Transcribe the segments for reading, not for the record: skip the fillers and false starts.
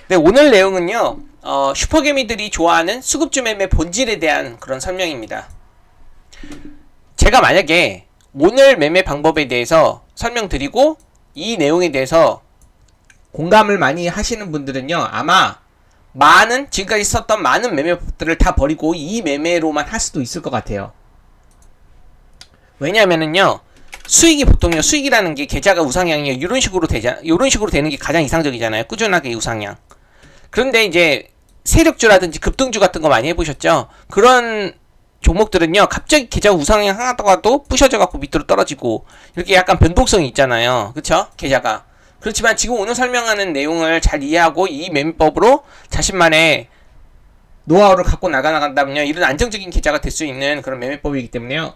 네, 오늘 내용은요, 슈퍼개미들이 좋아하는 수급주 매매 본질에 대한 그런 설명입니다. 제가 만약에 오늘 매매 방법에 대해서 설명드리고 이 내용에 대해서 공감을 많이 하시는 분들은요, 아마 지금까지 썼던 많은 매매법들을 다 버리고 이 매매로만 할 수도 있을 것 같아요. 왜냐면은요, 수익이라는 게 계좌가 우상향이 이런 식으로 되는 게 가장 이상적이잖아요. 꾸준하게 우상향. 그런데 이제 세력주라든지 급등주 같은 거 많이 해보셨죠? 그런 종목들은요, 갑자기 계좌 우상향 하다가도 부셔져갖고 밑으로 떨어지고, 이렇게 약간 변동성이 있잖아요. 그쵸? 계좌가. 그렇지만 지금 오늘 설명하는 내용을 잘 이해하고 이 매매법으로 자신만의 노하우를 갖고 나간다면요, 이런 안정적인 계좌가 될 수 있는 그런 매매법이기 때문에요.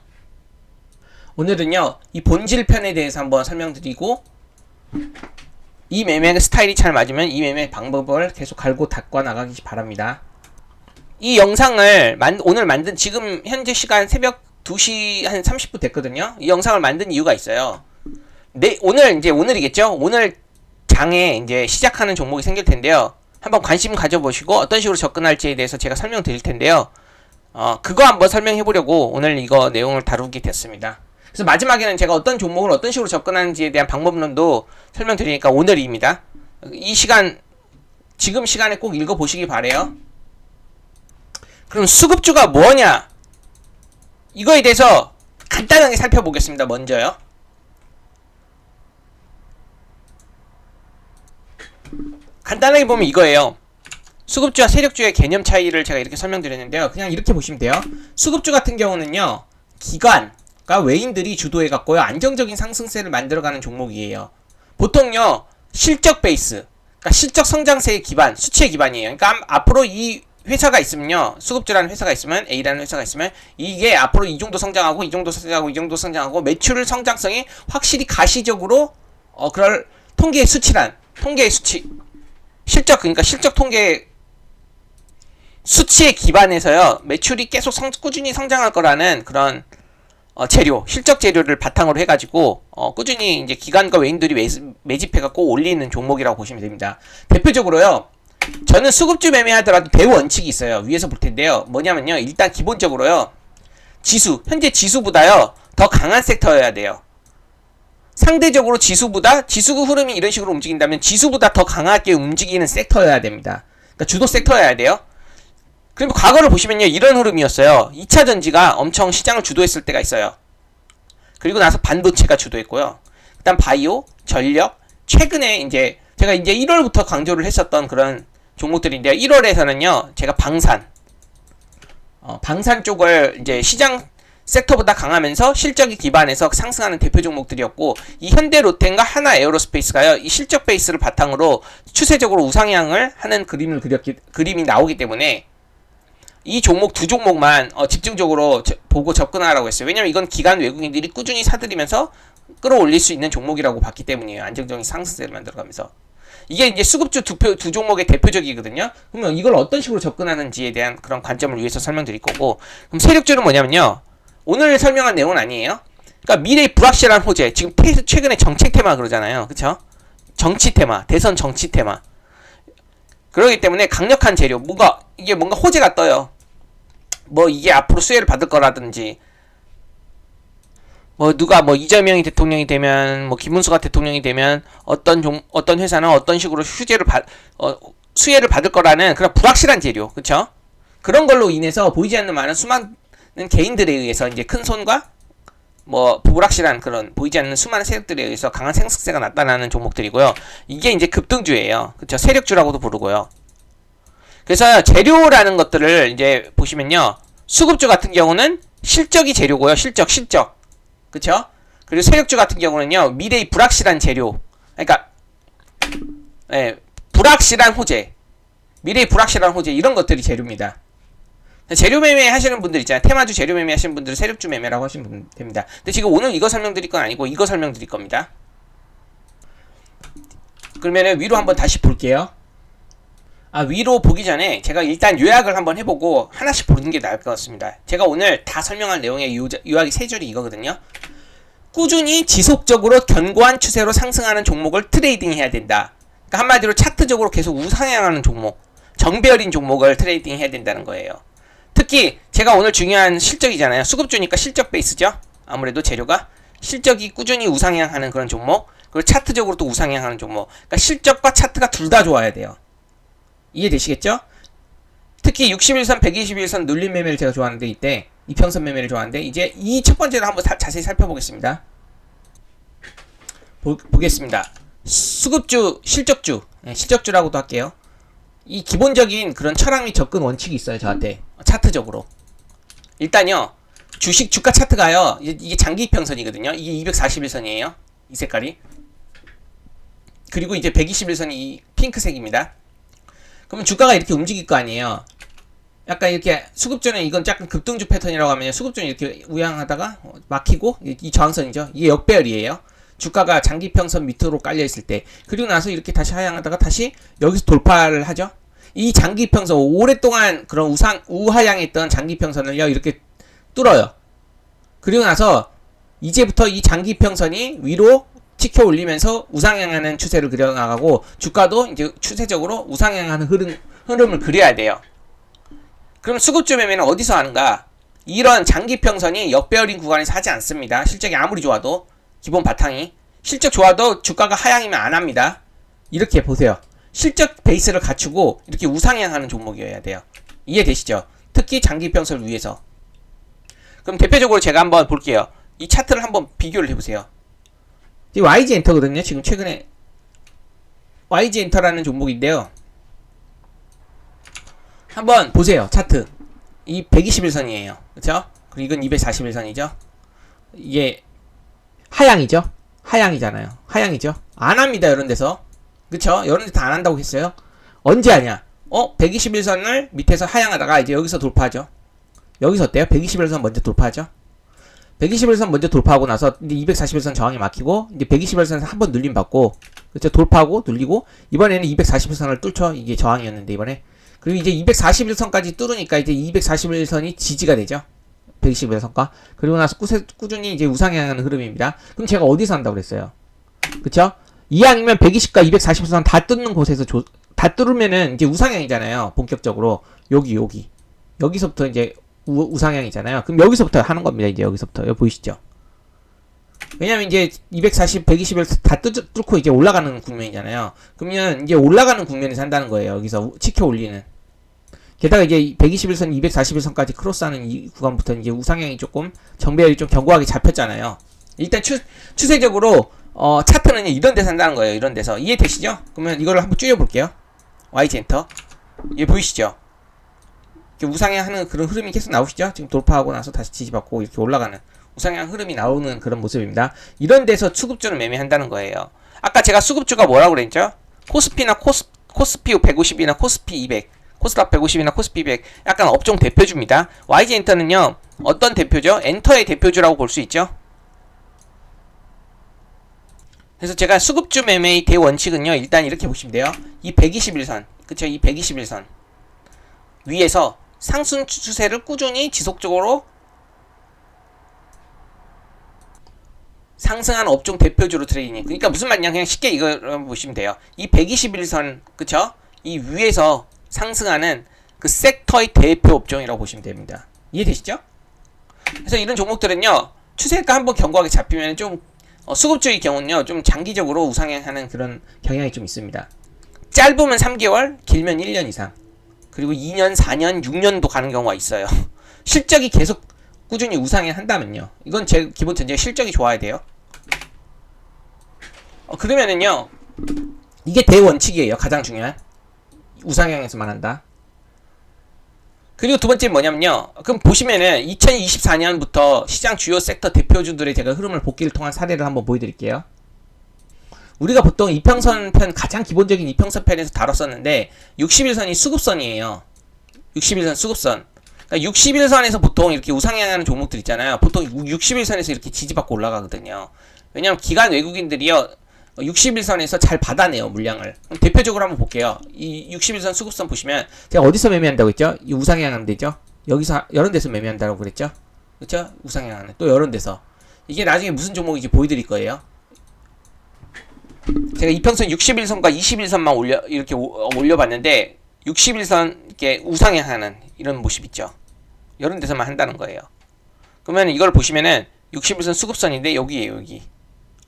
오늘은요, 이 본질 편에 대해서 한번 설명드리고, 이 매매 스타일이 잘 맞으면 이 매매 방법을 계속 갈고 닦아 나가기 바랍니다. 이 영상을 오늘 만든 지금 현재 시간 새벽 2시 한 30분 됐거든요. 이 영상을 만든 이유가 있어요. 오늘이겠죠? 오늘 장에 이제 시작하는 종목이 생길 텐데요. 한번 관심 가져보시고 어떤 식으로 접근할지에 대해서 제가 설명드릴 텐데요. 그거 한번 설명해 보려고 오늘 이거 내용을 다루게 됐습니다. 그래서 마지막에는 제가 어떤 종목을 어떤 식으로 접근하는지에 대한 방법론도 설명드리니까 오늘입니다. 지금 시간에 꼭 읽어보시기 바래요. 그럼 수급주가 뭐냐? 이거에 대해서 간단하게 살펴보겠습니다. 먼저요. 간단하게 보면 이거예요. 수급주와 세력주의 개념 차이를 제가 이렇게 설명드렸는데요. 그냥 이렇게 보시면 돼요. 수급주 같은 경우는요, 기관과 외인들이 주도해갖고요, 안정적인 상승세를 만들어가는 종목이에요. 보통요, 실적 베이스, 그러니까 실적 성장세의 기반, 수치의 기반이에요. 그러니까 앞으로 이 회사가 있으면요, 수급주라는 회사가 있으면, A라는 회사가 있으면, 이게 앞으로 이 정도 성장하고, 이 정도 성장하고, 이 정도 성장하고, 매출 성장성이 확실히 가시적으로, 그럴 통계의 수치. 그러니까 실적 통계 수치에 기반해서요, 매출이 계속 꾸준히 성장할 거라는 그런, 실적 재료를 바탕으로 해가지고, 꾸준히 이제 기관과 외인들이 매집해갖고 올리는 종목이라고 보시면 됩니다. 대표적으로요, 저는 수급주 매매하더라도 대원칙이 있어요. 위에서 볼 텐데요. 뭐냐면요, 일단 기본적으로요, 현재 지수보다요, 더 강한 섹터여야 돼요. 상대적으로 지수 흐름이 이런 식으로 움직인다면 지수보다 더 강하게 움직이는 섹터여야 됩니다. 그러니까 주도 섹터여야 돼요. 그리고 과거를 보시면요, 이런 흐름이었어요. 2차 전지가 엄청 시장을 주도했을 때가 있어요. 그리고 나서 반도체가 주도했고요. 그다음 바이오, 전력, 최근에 제가 1월부터 강조를 했었던 그런 종목들인데요. 1월에서는요, 제가 방산 쪽을 이제 시장 섹터보다 강하면서 실적이 기반해서 상승하는 대표 종목들이었고, 이 현대 롯데인가 하나 에어로스페이스가요, 이 실적 베이스를 바탕으로 추세적으로 우상향을 하는 그림이 나오기 때문에 이 두 종목만 집중적으로 보고 접근하라고 했어요. 왜냐면 이건 기관 외국인들이 꾸준히 사들이면서 끌어올릴 수 있는 종목이라고 봤기 때문이에요. 안정적인 상승세를 만들어가면서. 이게 이제 수급주 두 종목의 대표적이거든요. 그러면 이걸 어떤 식으로 접근하는지에 대한 그런 관점을 위해서 설명드릴 거고, 그럼 세력주는 뭐냐면요, 오늘 설명한 내용은 아니에요. 그러니까 미래의 불확실한 호재, 지금 최근에 정책 테마 그러잖아요. 그쵸? 정치 테마, 대선 정치 테마. 그러기 때문에 강력한 재료, 뭔가 호재가 떠요. 이게 앞으로 수혜를 받을 거라든지, 누가 이재명이 대통령이 되면, 김문수가 대통령이 되면, 어떤 회사는 어떤 식으로 수혜를 받을 거라는 그런 불확실한 재료. 그쵸? 그런 걸로 인해서 보이지 않는 수많은 개인들에 의해서 이제 큰 손과 불확실한 그런 보이지 않는 수많은 세력들에 의해서 강한 상승세가 나타나는 종목들이고요. 이게 이제 급등주예요. 그쵸? 세력주라고도 부르고요. 그래서 재료라는 것들을 이제 보시면요, 수급주 같은 경우는 실적이 재료고요. 실적. 그쵸? 그리고 세력주 같은 경우는요, 미래의 불확실한 재료. 그러니까, 불확실한 호재. 미래의 불확실한 호재. 이런 것들이 재료입니다. 재료 매매 하시는 분들 있잖아요. 테마주 재료 매매 하시는 분들은 세력주 매매라고 하시면 됩니다. 근데 지금 오늘 이거 설명드릴 건 아니고 이거 설명드릴 겁니다. 그러면은 위로 한번 다시 볼게요. 위로 보기 전에 제가 일단 요약을 한번 해보고 하나씩 보는 게 나을 것 같습니다. 제가 오늘 다 설명할 내용의 요약이 3줄이 이거거든요. 꾸준히 지속적으로 견고한 추세로 상승하는 종목을 트레이딩 해야 된다. 그러니까 한마디로 차트적으로 계속 우상향하는 종목, 정배열인 종목을 트레이딩 해야 된다는 거예요. 특히 제가 오늘 중요한 실적이잖아요. 수급주니까 실적 베이스죠. 아무래도 재료가 실적이 꾸준히 우상향하는 그런 종목, 그리고 차트적으로 또 우상향하는 종목. 그러니까 실적과 차트가 둘 다 좋아야 돼요. 이해되시겠죠? 특히 61선, 121선 눌림 매매를 제가 좋아하는데, 이때 이평선 매매를 좋아하는데, 이제 이 첫 번째로 한번 자세히 살펴보겠습니다. 보겠습니다. 수급주, 실적주, 실적주라고도 할게요. 이 기본적인 그런 철학 및 접근 원칙이 있어요, 저한테. 차트적으로. 일단요, 주가 차트가요, 이게 장기 이평선이거든요. 이게 241선이에요. 이 색깔이. 그리고 이제 121선이 이 핑크색입니다. 그러면 주가가 이렇게 움직일 거 아니에요. 약간 이렇게 수급주는 이건 약간 급등주 패턴이라고 하면 수급주는 이렇게 우양하다가 막히고, 이 저항선이죠. 이게 역배열이에요. 주가가 장기평선 밑으로 깔려있을 때. 그리고 나서 이렇게 다시 하향하다가 다시 여기서 돌파를 하죠. 이 장기평선, 오랫동안 그런 우하향했던 장기평선을요, 이렇게 뚫어요. 그리고 나서 이제부터 이 장기평선이 위로 치켜 올리면서 우상향하는 추세를 그려나가고, 주가도 이제 추세적으로 우상향하는 흐름을 그려야 돼요. 그럼 수급주 매매는 어디서 하는가? 이런 장기평선이 역배열인 구간에서 하지 않습니다. 실적이 아무리 좋아도, 기본 바탕이. 실적 좋아도 주가가 하향이면 안 합니다. 이렇게 보세요. 실적 베이스를 갖추고 이렇게 우상향하는 종목이어야 돼요. 이해되시죠? 특히 장기평선을 위해서. 그럼 대표적으로 제가 한번 볼게요. 이 차트를 한번 비교를 해보세요. 이 YG 엔터거든요. 지금 최근에 YG 엔터라는 종목인데요. 한번 보세요. 차트. 이 121선이에요. 그쵸? 그리고 이건 241선이죠. 이게 하향이죠. 하향이잖아요. 하향이죠. 안 합니다. 이런 데서. 그쵸? 이런 데 다 안 한다고 했어요. 언제 하냐? 121선을 밑에서 하향하다가 이제 여기서 돌파하죠. 여기서 어때요? 121선 먼저 돌파하죠. 121선 먼저 돌파하고 나서 이제 241선 저항이 막히고, 이제 121선에서 한번 눌림 받고, 그쵸? 돌파하고 눌리고, 이번에는 241선을 뚫죠. 이게 저항이었는데 이번에. 그리고 이제 241선까지 뚫으니까 이제 241선이 지지가 되죠. 121선가. 그리고 나서 꾸준히 이제 우상향하는 흐름입니다. 그럼 제가 어디서 한다고 그랬어요? 그쵸? 이왕이면 120과 240선 다 뚫는 곳에서 다 뚫으면은 이제 우상향이잖아요. 본격적으로. 여기서부터 이제 우상향이잖아요. 그럼 여기서부터 하는 겁니다. 이제 여기서부터. 여기 보이시죠? 왜냐면 이제 240, 120을 다 뚫고 이제 올라가는 국면이잖아요. 그러면 이제 올라가는 국면에서 한다는 거예요. 여기서 치켜 올리는. 게다가 이제 121선, 241선까지 크로스하는 이 구간부터 이제 우상향이 조금, 정배열이 좀 견고하게 잡혔잖아요. 일단 추세적으로 차트는 이런 데서 한다는 거예요. 이런 데서. 이해되시죠? 그러면 이거를 한번 줄여볼게요. YG 엔터. 이게 보이시죠? 우상향하는 그런 흐름이 계속 나오시죠? 지금 돌파하고 나서 다시 지지받고 이렇게 올라가는 우상향 흐름이 나오는 그런 모습입니다. 이런 데서 수급주는 매매한다는 거예요. 아까 제가 수급주가 뭐라고 그랬죠? 코스피나 코스피 150이나 코스피 200, 코스닥 150이나 코스피 200, 약간 업종 대표주입니다. YG 엔터는요, 어떤 대표죠? 엔터의 대표주라고 볼 수 있죠. 그래서 제가 수급주 매매의 대원칙은요, 일단 이렇게 보시면 돼요. 이 121선, 그쵸? 이 121선 위에서 상승 추세를 꾸준히 지속적으로 상승한 업종 대표주로 트레이딩. 그러니까 무슨 말이냐, 그냥 쉽게 이걸 보시면 돼요. 이 121선, 그쵸? 이 위에서 상승하는 그 섹터의 대표 업종이라고 보시면 됩니다. 이해되시죠? 그래서 이런 종목들은요, 추세가 한번 견고하게 잡히면 좀 수급주의 경우는요, 좀 장기적으로 우상향하는 그런 경향이 좀 있습니다. 짧으면 3개월, 길면 1년 이상. 그리고 2년, 4년, 6년도 가는 경우가 있어요. 실적이 계속 꾸준히 우상향한다면요. 이건 제 기본 전제가 실적이 좋아야 돼요. 그러면은요, 이게 대원칙이에요. 가장 중요한. 우상향에서만 한다. 그리고 두 번째 뭐냐면요. 그럼 보시면은 2024년부터 시장 주요 섹터 대표주들의 제가 흐름을 복기를 통한 사례를 한번 보여드릴게요. 우리가 보통 이평선 편, 가장 기본적인 이평선 편에서 다뤘었는데 61선이 수급선이에요. 61선 수급선. 그러니까 61선에서 보통 이렇게 우상향하는 종목들 있잖아요. 보통 61선에서 이렇게 지지받고 올라가거든요. 왜냐면 기관 외국인들이요, 61선에서 잘 받아내요, 물량을. 그럼 대표적으로 한번 볼게요. 이 61선 수급선 보시면 제가 어디서 매매한다고 했죠? 이 우상향하는 데죠? 여기서, 이런 데서 매매한다고 그랬죠? 그쵸? 우상향하는. 또 이런 데서. 이게 나중에 무슨 종목인지 보여드릴 거예요. 제가 이평선 60일선과 21선만 이렇게 올려봤는데 61선 이렇게 우상향하는 이런 모습 있죠. 이런 데서만 한다는 거예요. 그러면 이걸 보시면은 61선 수급선인데 여기에요, 여기.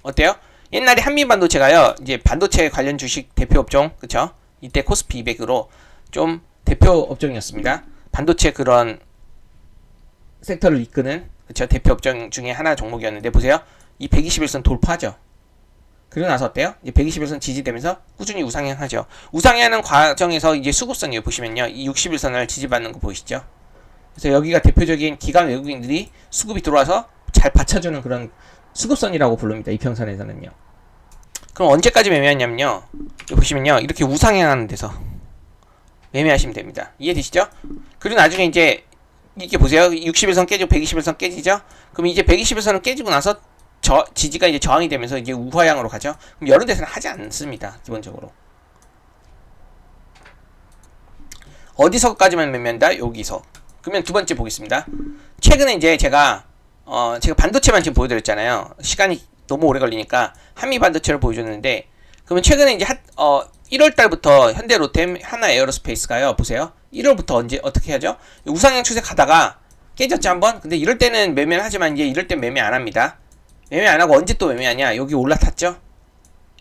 어때요? 옛날에 한미반도체가요, 이제 반도체 관련 주식 대표 업종, 그쵸? 이때 코스피 200으로 좀 대표 업종이었습니다. 반도체 그런 섹터를 이끄는, 그쵸? 대표 업종 중에 하나 종목이었는데, 보세요. 이 121선 돌파죠. 그리고 나서 어때요? 이제 121선 지지되면서 꾸준히 우상향하죠. 우상향하는 과정에서 이제 수급선이에요. 보시면요. 이 61선을 지지받는 거 보이시죠? 그래서 여기가 대표적인 기관 외국인들이 수급이 들어와서 잘 받쳐주는 그런 수급선이라고 부릅니다. 이평선에서는요. 그럼 언제까지 매매하냐면요. 여기 보시면요. 이렇게 우상향하는 데서 매매하시면 됩니다. 이해되시죠? 그리고 나중에 이제 이렇게 보세요. 61선 깨지고 121선 깨지죠? 그럼 이제 121선은 깨지고 나서 지지가 이제 저항이 되면서 이제 우하향으로 가죠? 그럼 이런 데서는 하지 않습니다. 기본적으로. 어디서까지만 매매한다? 여기서. 그러면 두 번째 보겠습니다. 최근에 이제 제가 반도체만 지금 보여드렸잖아요. 시간이 너무 오래 걸리니까 한미 반도체를 보여줬는데, 그러면 최근에 이제 1월 달부터 현대로템, 하나에어로스페이스가요. 보세요. 1월부터 어떻게 하죠? 우상향 추세 가다가 깨졌죠, 한번? 근데 이럴 때는 매매를 하지만 이제 이럴 땐 매매 안 합니다. 매매 안 하고 언제 또 매매하냐? 여기 올라탔죠?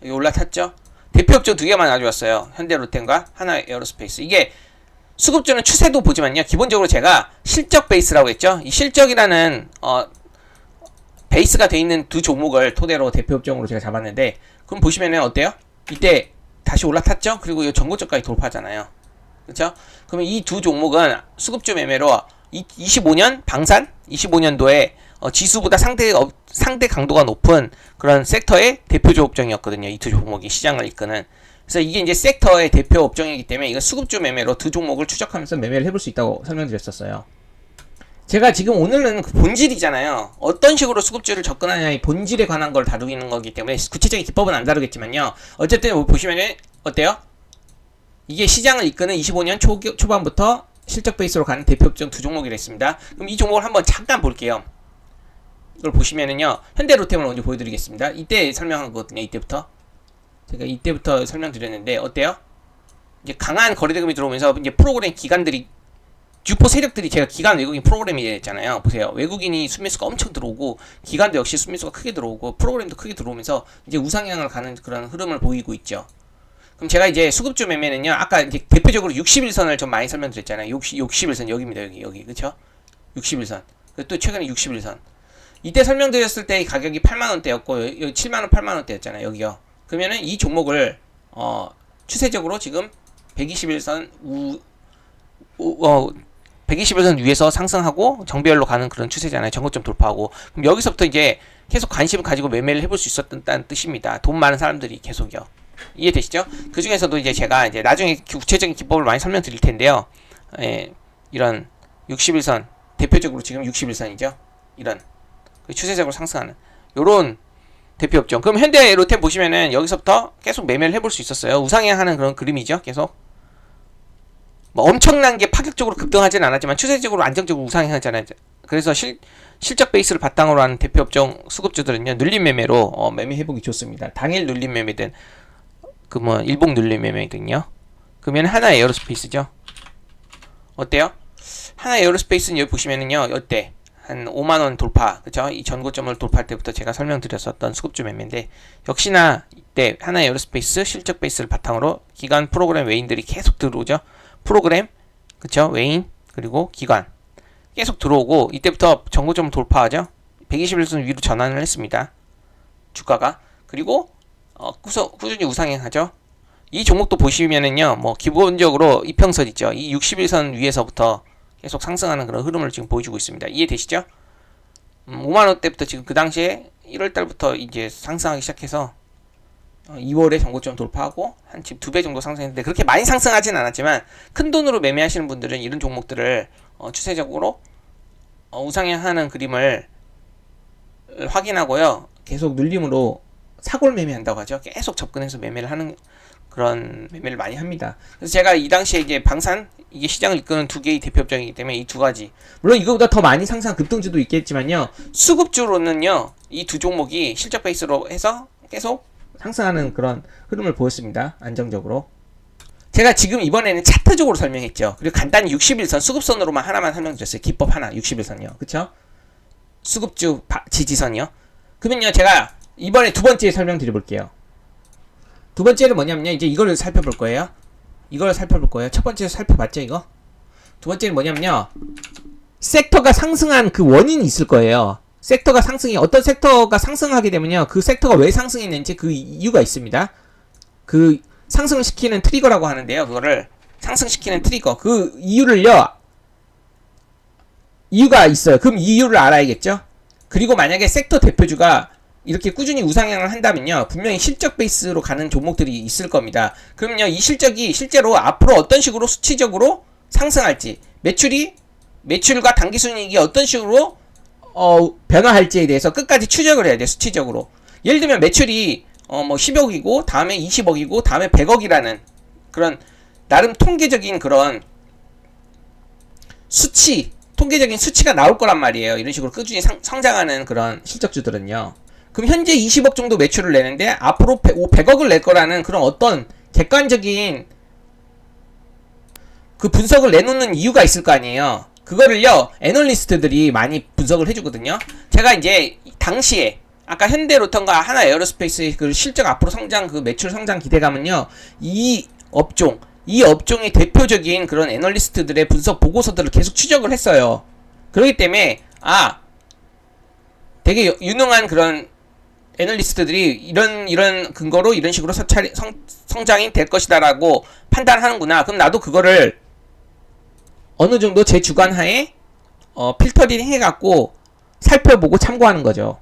여기 올라탔죠? 대표 업종 두 개만 가져왔어요. 현대로템과 하나에어로스페이스. 이게 수급주는 추세도 보지만요. 기본적으로 제가 실적 베이스라고 했죠. 이 실적이라는 베이스가 돼 있는 두 종목을 토대로 대표 업종으로 제가 잡았는데, 그럼 보시면은 어때요? 이때 다시 올라탔죠? 그리고 이 전고점까지 돌파하잖아요. 그렇죠? 그러면 이 두 종목은 수급주 매매로 25년 방산 25년도에 지수보다 상대 강도가 높은 그런 섹터의 대표적 업종이었거든요. 이 두 종목이 시장을 이끄는. 그래서 이게 이제 섹터의 대표 업종이기 때문에 이거 수급주 매매로 두 종목을 추적하면서 매매를 해볼 수 있다고 설명드렸었어요. 제가 지금 오늘은 그 본질이잖아요. 어떤 식으로 수급주를 접근하냐의 본질에 관한 걸 다루는 거기 때문에 구체적인 기법은 안 다루겠지만요. 어쨌든 보시면은 어때요? 이게 시장을 이끄는 25년 초반부터 실적 베이스로 가는 대표 업종 두 종목이라 했습니다. 그럼 이 종목을 한번 잠깐 볼게요. 이걸 보시면은요. 현대로템을 먼저 보여드리겠습니다. 이때 설명한 거거든요. 이때부터. 제가 이때부터 설명드렸는데 어때요? 이제 강한 거래대금이 들어오면서 이제 프로그램 기관들이 주포 세력들이 제가 기관 외국인 프로그램이 했잖아요. 보세요. 외국인이 순매수가 엄청 들어오고 기관도 역시 순매수가 크게 들어오고 프로그램도 크게 들어오면서 이제 우상향을 가는 그런 흐름을 보이고 있죠. 그럼 제가 이제 수급주 매매는요. 아까 이제 대표적으로 61선을 좀 많이 설명드렸잖아요. 61선 여기입니다. 여기. 그쵸? 61선. 또 최근에 61선. 이때 설명드렸을 때 가격이 8만원대였고 여기 7만원 8만원대였잖아요. 여기요. 그러면은 이 종목을 추세적으로 지금 121선 121선 위에서 상승하고 정배열로 가는 그런 추세잖아요. 전고점 돌파하고. 그럼 여기서부터 이제 계속 관심을 가지고 매매를 해볼 수 있었다는 뜻입니다. 돈 많은 사람들이 계속요. 이해되시죠? 그 중에서도 이제 제가 이제 나중에 구체적인 기법을 많이 설명드릴 텐데요. 이런 61선 대표적으로 지금 61선이죠. 이런 추세적으로 상승하는 요런 대표 업종. 그럼 현대로템 보시면은 여기서부터 계속 매매를 해볼 수 있었어요. 우상향하는 그런 그림이죠. 계속 뭐 엄청난 게 파격적으로 급등하지는 않았지만 추세적으로 안정적으로 우상향하잖아요. 그래서 실적 베이스를 바탕으로 하는 대표 업종 수급주들은요 눌림 매매로 매매해보기 좋습니다. 당일 눌림 매매든 그 뭐 일봉 눌림 매매든요. 그러면 하나 에어로스페이스죠. 어때요? 하나 에어로스페이스는 여기 보시면은요 어때? 한 5만원 돌파, 그쵸? 이 전고점을 돌파할 때부터 제가 설명드렸었던 수급주 매매인데, 역시나 이때 하나 에어로스페이스 실적 베이스를 바탕으로 기관 프로그램 외인들이 계속 들어오죠. 프로그램, 그쵸? 외인, 그리고 기관. 계속 들어오고, 이때부터 전고점을 돌파하죠. 121선 위로 전환을 했습니다. 주가가. 그리고, 꾸준히 우상향하죠. 이 종목도 보시면은요, 뭐, 기본적으로 이평선 있죠. 이 61선 위에서부터 계속 상승하는 그런 흐름을 지금 보여주고 있습니다. 이해되시죠? 5만원대부터 지금 그 당시에 1월달부터 이제 상승하기 시작해서 2월에 전고점 돌파하고 한 지금 2배 정도 상승했는데 그렇게 많이 상승하진 않았지만 큰 돈으로 매매하시는 분들은 이런 종목들을 추세적으로 우상향하는 그림을 확인하고요. 계속 눌림으로 사골 매매한다고 하죠. 계속 접근해서 매매를 하는 그런 매매를 많이 합니다. 그래서 제가 이 당시에 이제 방산 이게 시장을 이끄는 두 개의 대표 업종이기 때문에 이 두 가지 물론 이거보다 더 많이 상승한 급등주도 있겠지만요 수급주로는요 이 두 종목이 실적 베이스로 해서 계속 상승하는 그런 흐름을 보였습니다. 안정적으로. 제가 지금 이번에는 차트적으로 설명했죠. 그리고 간단히 60일선 수급선으로만 하나만 설명드렸어요. 기법 하나 60일선이요. 그쵸? 수급주 지지선이요. 그러면요 제가 이번에 두 번째 설명드려볼게요. 두 번째는 뭐냐면요 이제 이거를 살펴볼 거예요. 이걸 살펴볼 거예요. 첫 번째 살펴봤죠 이거? 두 번째는 뭐냐면요 섹터가 상승한 그 원인이 있을 거예요. 섹터가 상승이 어떤 섹터가 상승하게 되면요 그 섹터가 왜 상승했는지 그 이유가 있습니다. 그 상승을 시키는 트리거라고 하는데요. 그거를 상승시키는 트리거 그 이유를요 이유가 있어요. 그럼 이유를 알아야겠죠. 그리고 만약에 섹터 대표주가 이렇게 꾸준히 우상향을 한다면요 분명히 실적 베이스로 가는 종목들이 있을 겁니다. 그럼요 이 실적이 실제로 앞으로 어떤 식으로 수치적으로 상승할지 매출과 당기순이익이 어떤 식으로 변화할지에 대해서 끝까지 추적을 해야 돼요. 수치적으로. 예를 들면 매출이 뭐 10억이고 다음에 20억이고 다음에 100억이라는 그런 나름 통계적인 그런 통계적인 수치가 나올 거란 말이에요. 이런 식으로 꾸준히 성장하는 그런 실적주들은요. 그럼 현재 20억 정도 매출을 내는데 앞으로 100억을 낼 거라는 그런 어떤 객관적인 그 분석을 내놓는 이유가 있을 거 아니에요. 그거를요 애널리스트들이 많이 분석을 해주거든요. 제가 이제 당시에 아까 현대로턴과 하나 에어로스페이스의 그 실적 앞으로 성장 그 매출 성장 기대감은요 이 업종의 대표적인 그런 애널리스트들의 분석 보고서들을 계속 추적을 했어요. 그렇기 때문에 되게 유능한 그런 애널리스트들이 이런 근거로 이런 식으로 성장이 될 것이다라고 판단하는구나. 그럼 나도 그거를 어느 정도 제 주관하에 필터링 해갖고 살펴보고 참고하는 거죠.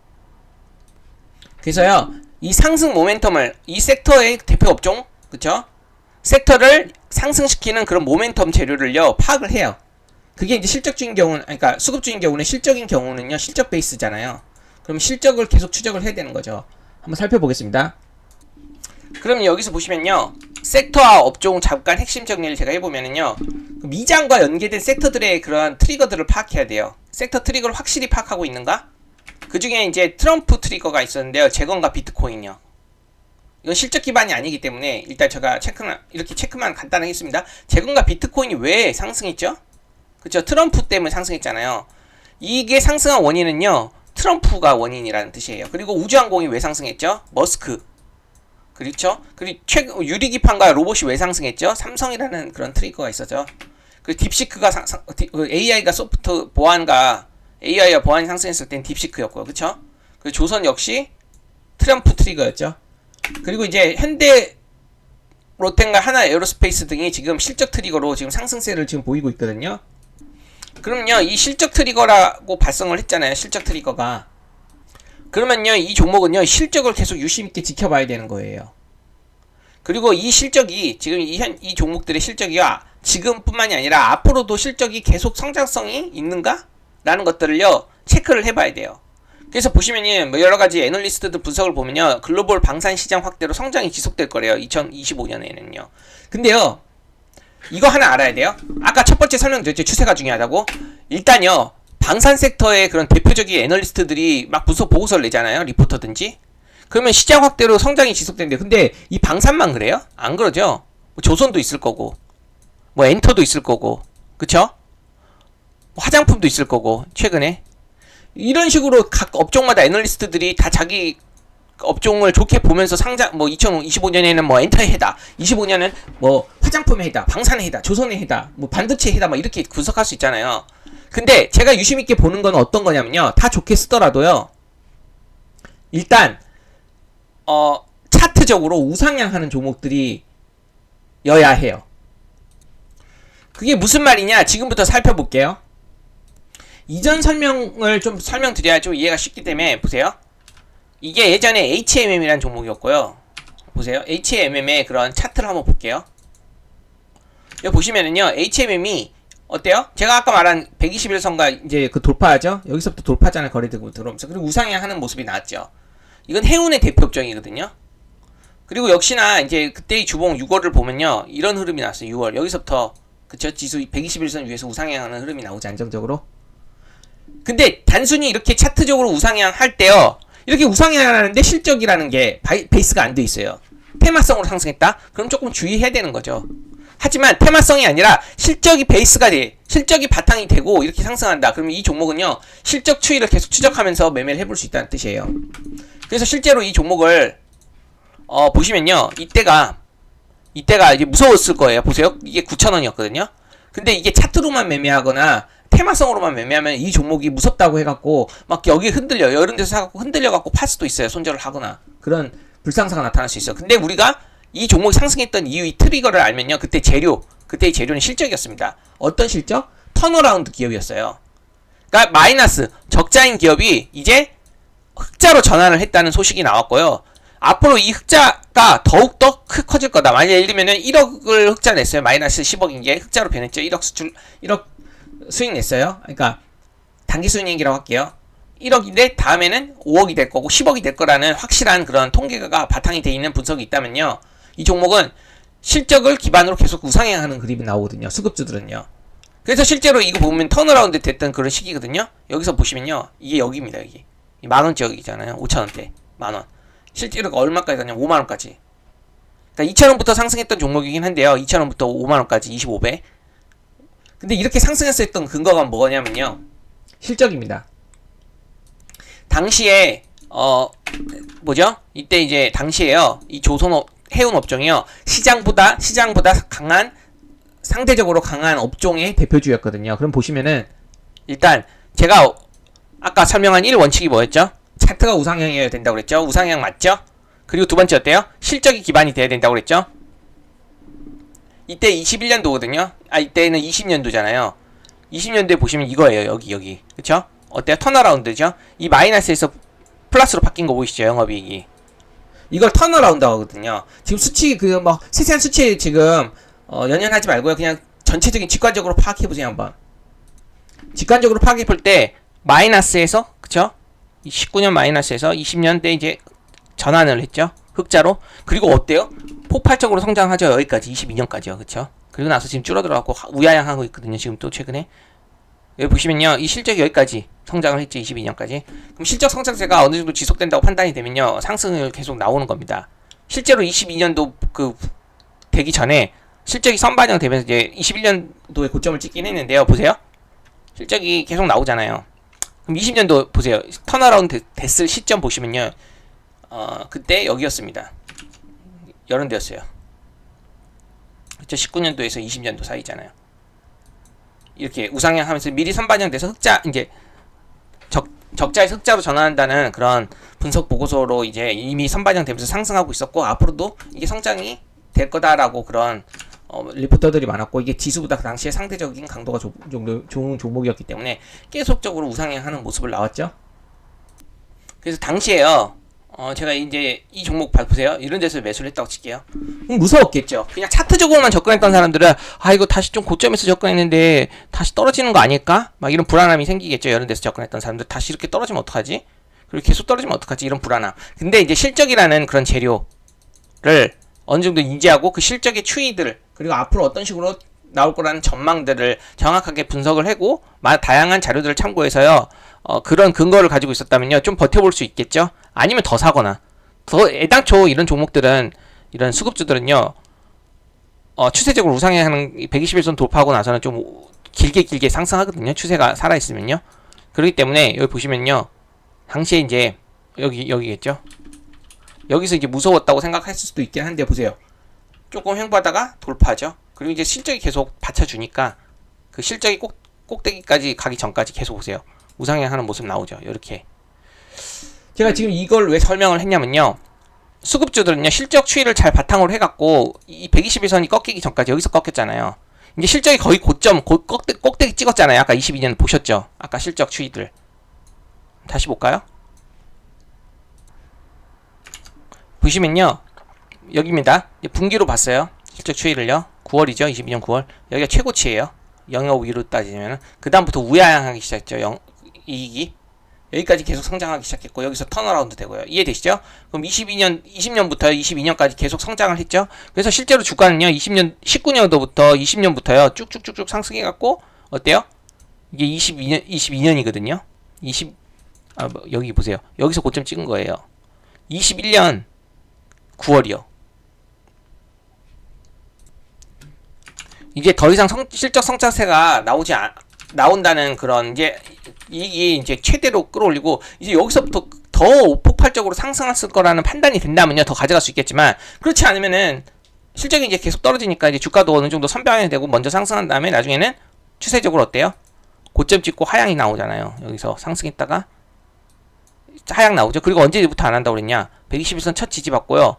그래서요 이 상승 모멘텀을 이 섹터의 대표 업종 그쵸? 섹터를 상승시키는 그런 모멘텀 재료를요 파악을 해요. 그게 이제 실적주인 경우는 그러니까 수급주인 경우는 실적인 경우는요 실적 베이스잖아요. 그럼 실적을 계속 추적을 해야 되는 거죠. 한번 살펴보겠습니다. 그럼 여기서 보시면요 섹터와 업종 잠깐 핵심 정리를 제가 해보면은요 미장과 연계된 섹터들의 그런 트리거들을 파악해야 돼요. 섹터 트리거를 확실히 파악하고 있는가? 그 중에 이제 트럼프 트리거가 있었는데요. 재건과 비트코인이요. 이건 실적 기반이 아니기 때문에 일단 제가 이렇게 체크만 간단하게 했습니다. 재건과 비트코인이 왜 상승했죠? 그쵸? 트럼프 때문에 상승했잖아요. 이게 상승한 원인은요. 트럼프가 원인이라는 뜻이에요. 그리고 우주항공이 왜 상승했죠? 머스크. 그렇죠? 그리고 유리기판과 로봇이 왜 상승했죠? 삼성이라는 그런 트리거가 있었죠. 그리고 딥시크가 AI가 소프트 보안과 AI와 보안이 상승했을 땐 딥시크였고요. 그쵸? 그리고 조선 역시 트럼프 트리거였죠. 그리고 이제 현대 롯데과 하나 에어로스페이스 등이 지금 실적 트리거로 지금 상승세를 지금 보이고 있거든요. 그럼요, 이 실적 트리거라고 발성을 했잖아요. 실적 트리거가. 그러면요, 이 종목은요, 실적을 계속 유심있게 지켜봐야 되는 거예요. 그리고 이 실적이, 지금 이 종목들의 실적이 지금뿐만이 아니라 앞으로도 실적이 계속 성장성이 있는가? 라는 것들을요, 체크를 해봐야 돼요. 그래서 보시면요, 뭐 여러가지 애널리스트들 분석을 보면요, 글로벌 방산 시장 확대로 성장이 지속될 거래요. 2025년에는요. 근데요, 이거 하나 알아야 돼요. 아까 첫 번째 설명드렸죠. 추세가 중요하다고. 일단요, 방산 섹터의 그런 대표적인 애널리스트들이 막 분석 보고서를 내잖아요. 리포터든지. 그러면 시장 확대로 성장이 지속된대요. 근데 이 방산만 그래요? 안 그러죠. 뭐 조선도 있을 거고, 뭐 엔터도 있을 거고, 그쵸? 화장품도 있을 거고, 최근에. 이런 식으로 각 업종마다 애널리스트들이 다 자기 업종을 좋게 보면서 상장, 뭐 2025년에는 뭐 엔터의 해다, 25년은 뭐 화장품의 해다, 방산의 해다, 조선의 해다, 뭐 반도체의 해다, 막 이렇게 분석할 수 있잖아요. 근데 제가 유심있게 보는 건 어떤 거냐면요, 다 좋게 쓰더라도요, 일단 차트적으로 우상향하는 종목들이 여야 해요. 그게 무슨 말이냐, 지금부터 살펴볼게요. 이전 설명을 좀 설명드려야 좀 이해가 쉽기 때문에 보세요. 이게 예전에 HMM이라는 종목이었고요. 보세요. HMM의 그런 차트를 한번 볼게요. 여기 보시면은요, HMM이 어때요? 제가 아까 말한 121선과 이제 그 돌파하죠? 여기서부터 돌파잖아요. 거래되고 들어오면서. 그리고 우상향하는 모습이 나왔죠. 이건 해운의 대표 업종이거든요. 그리고 역시나 이제 그때의 주봉 6월을 보면요, 이런 흐름이 나왔어요. 6월. 여기서부터, 그쵸? 지수 121선 위에서 우상향하는 흐름이 나오지, 안정적으로. 근데 단순히 이렇게 차트적으로 우상향 할 때요, 이렇게 우상향하는데 실적이라는 게 베이스가 안 돼 있어요. 테마성으로 상승했다? 그럼 조금 주의해야 되는 거죠. 하지만 테마성이 아니라 실적이 베이스가 돼, 실적이 바탕이 되고 이렇게 상승한다. 그러면 이 종목은요, 실적 추이를 계속 추적하면서 매매를 해볼 수 있다는 뜻이에요. 그래서 실제로 이 종목을 보시면요, 이때가 이제 무서웠을 거예요. 보세요, 이게 9,000원이었거든요. 근데 이게 차트로만 매매하거나 테마성으로만 매매하면 이 종목이 무섭다고 해갖고 막 여기 흔들려요. 이런 데서 사갖고 흔들려갖고 팔 수도 있어요. 손절을 하거나 그런 불상사가 나타날 수 있어요. 근데 우리가 이 종목이 상승했던 이유의 트리거를 알면요, 그때의 재료는 실적이었습니다. 어떤 실적? 턴어라운드 기업이었어요. 그러니까 마이너스 적자인 기업이 이제 흑자로 전환을 했다는 소식이 나왔고요. 앞으로 이 흑자가 더욱더 커질 거다. 만약 예를 들면은 1억을 흑자 냈어요. 마이너스 10억인 게 흑자로 변했죠. 1억 수익 냈어요. 그러니까 단기 순이익이라고 할게요. 1억인데 다음에는 5억이 될 거고 10억이 될 거라는 확실한 그런 통계가 바탕이 돼 있는 분석이 있다면요, 이 종목은 실적을 기반으로 계속 우상향하는 그림이 나오거든요. 수급주들은요. 그래서 실제로 이거 보면 턴어라운드 됐던 그런 시기거든요. 여기서 보시면요, 이게 여기입니다. 여기 만원짜리잖아요. 5,000원대 만원. 실제로 얼마까지 가냐면 5만원까지. 그러니까 2,000원부터 상승했던 종목이긴 한데요, 2,000원부터 5만원까지 25배. 근데 이렇게 상승했었던 근거가 뭐냐면요, 실적입니다. 당시에 이때 이제 당시에요, 이 해운 업종이요, 시장보다 강한, 상대적으로 강한 업종의 대표주였거든요. 그럼 보시면은 일단 제가 아까 설명한 1원칙이 뭐였죠? 차트가 우상향이어야 된다고 그랬죠? 우상향 맞죠? 그리고 두 번째 어때요? 실적이 기반이 돼야 된다고 그랬죠? 이때 21년도거든요. 이때는 20년도잖아요. 20년도에 보시면 이거예요. 여기. 그쵸? 어때요? 턴어라운드죠? 이 마이너스에서 플러스로 바뀐 거 보이시죠? 영업이익이. 이걸 턴어라운드 하거든요. 지금 수치, 세세한 수치 지금, 연연하지 말고요. 그냥 전체적인 직관적으로 파악해보세요, 한번. 직관적으로 파악해볼 때, 마이너스에서, 그쵸? 19년 마이너스에서 20년 때 이제 전환을 했죠. 흑자로. 그리고 어때요? 폭발적으로 성장하죠. 여기까지 22년까지요. 그쵸? 그리고 나서 지금 줄어들어갖고 우야향하고 있거든요. 지금 또 최근에. 여기 보시면요, 이 실적이 여기까지 성장을 했죠. 22년까지. 그럼 실적 성장세가 어느 정도 지속된다고 판단이 되면요, 상승을 계속 나오는 겁니다. 실제로 22년도 되기 전에 실적이 선반영되면서 이제 21년도에 고점을 찍긴 했는데요. 보세요. 실적이 계속 나오잖아요. 그럼 20년도 보세요. 턴어라운드 됐을 시점 보시면요, 그때 여기였습니다. 이런 데였어요. 그쵸? 19년도에서 20년도 사이잖아요. 이렇게 우상향 하면서 미리 선반영돼서 흑자, 이제 적자에서 흑자로 전환한다는 그런 분석 보고서로 이제 이미 선반영되면서 상승하고 있었고, 앞으로도 이게 성장이 될 거다라고 그런 리포터들이 많았고, 이게 지수보다 그 당시에 상대적인 강도가 좋은 종목이었기 때문에 계속적으로 우상향하는 모습을 나왔죠. 그래서 당시에요, 제가 이제 이 종목 보세요. 이런 데서 매수를 했다고 칠게요. 무서웠겠죠. 그냥 차트적으로만 접근했던 사람들은 이거 다시 좀 고점에서 접근했는데 다시 떨어지는 거 아닐까? 막 이런 불안함이 생기겠죠. 이런 데서 접근했던 사람들 다시 이렇게 떨어지면 어떡하지? 그리고 계속 떨어지면 어떡하지? 이런 불안함. 근데 이제 실적이라는 그런 재료를 어느 정도 인지하고 그 실적의 추이들, 그리고 앞으로 어떤 식으로 나올 거라는 전망들을 정확하게 분석을 하고 다양한 자료들을 참고해서요, 그런 근거를 가지고 있었다면요, 좀 버텨볼 수 있겠죠. 아니면 더 사거나, 애당초 이런 종목들은, 이런 수급주들은요, 추세적으로 우상향하는 121선 돌파하고 나서는 좀 길게 상승하거든요. 추세가 살아있으면요. 그렇기 때문에 여기 보시면요, 당시에 이제 여기겠죠. 여기서 이제 무서웠다고 생각했을 수도 있긴 한데, 보세요. 조금 횡보하다가 돌파하죠. 그리고 이제 실적이 계속 받쳐주니까 그 실적이 꼭대기까지 가기 전까지 계속 보세요. 우상향하는 모습 나오죠. 이렇게. 제가 지금 이걸 왜 설명을 했냐면요, 수급주들은요, 실적 추이를 잘 바탕으로 해갖고 이 121선이 꺾이기 전까지 여기서 꺾였잖아요. 이제 실적이 거의 고점, 꼭대기 찍었잖아요. 아까 22년 보셨죠? 아까 실적 추이들. 다시 볼까요? 보시면요, 여기입니다. 분기로 봤어요. 실적 추이를요. 9월이죠. 22년 9월. 여기가 최고치예요. 영업 위로 따지면. 그 다음부터 우하향하기 시작했죠. 이익이. 여기까지 계속 성장하기 시작했고, 여기서 턴어라운드 되고요. 이해되시죠? 그럼 20년부터 22년까지 계속 성장을 했죠. 그래서 실제로 주가는요, 19년도부터 20년부터요, 쭉쭉쭉쭉 상승해갖고, 어때요? 이게 22년이거든요. 뭐 여기 보세요. 여기서 고점 찍은 거예요. 21년 9월이요. 이제 더 이상 실적 성장세가 나온다는 그런 이익이 이제 최대로 끌어올리고 이제 여기서부터 더 폭발적으로 상승했을 거라는 판단이 된다면요 더 가져갈 수 있겠지만, 그렇지 않으면은 실적이 이제 계속 떨어지니까 이제 주가도 어느 정도 선방이 되고 먼저 상승한 다음에 나중에는 추세적으로 어때요? 고점 찍고 하향이 나오잖아요. 여기서 상승했다가 하향 나오죠. 그리고 언제부터 안 한다고 그랬냐? 121선 첫 지지받고요.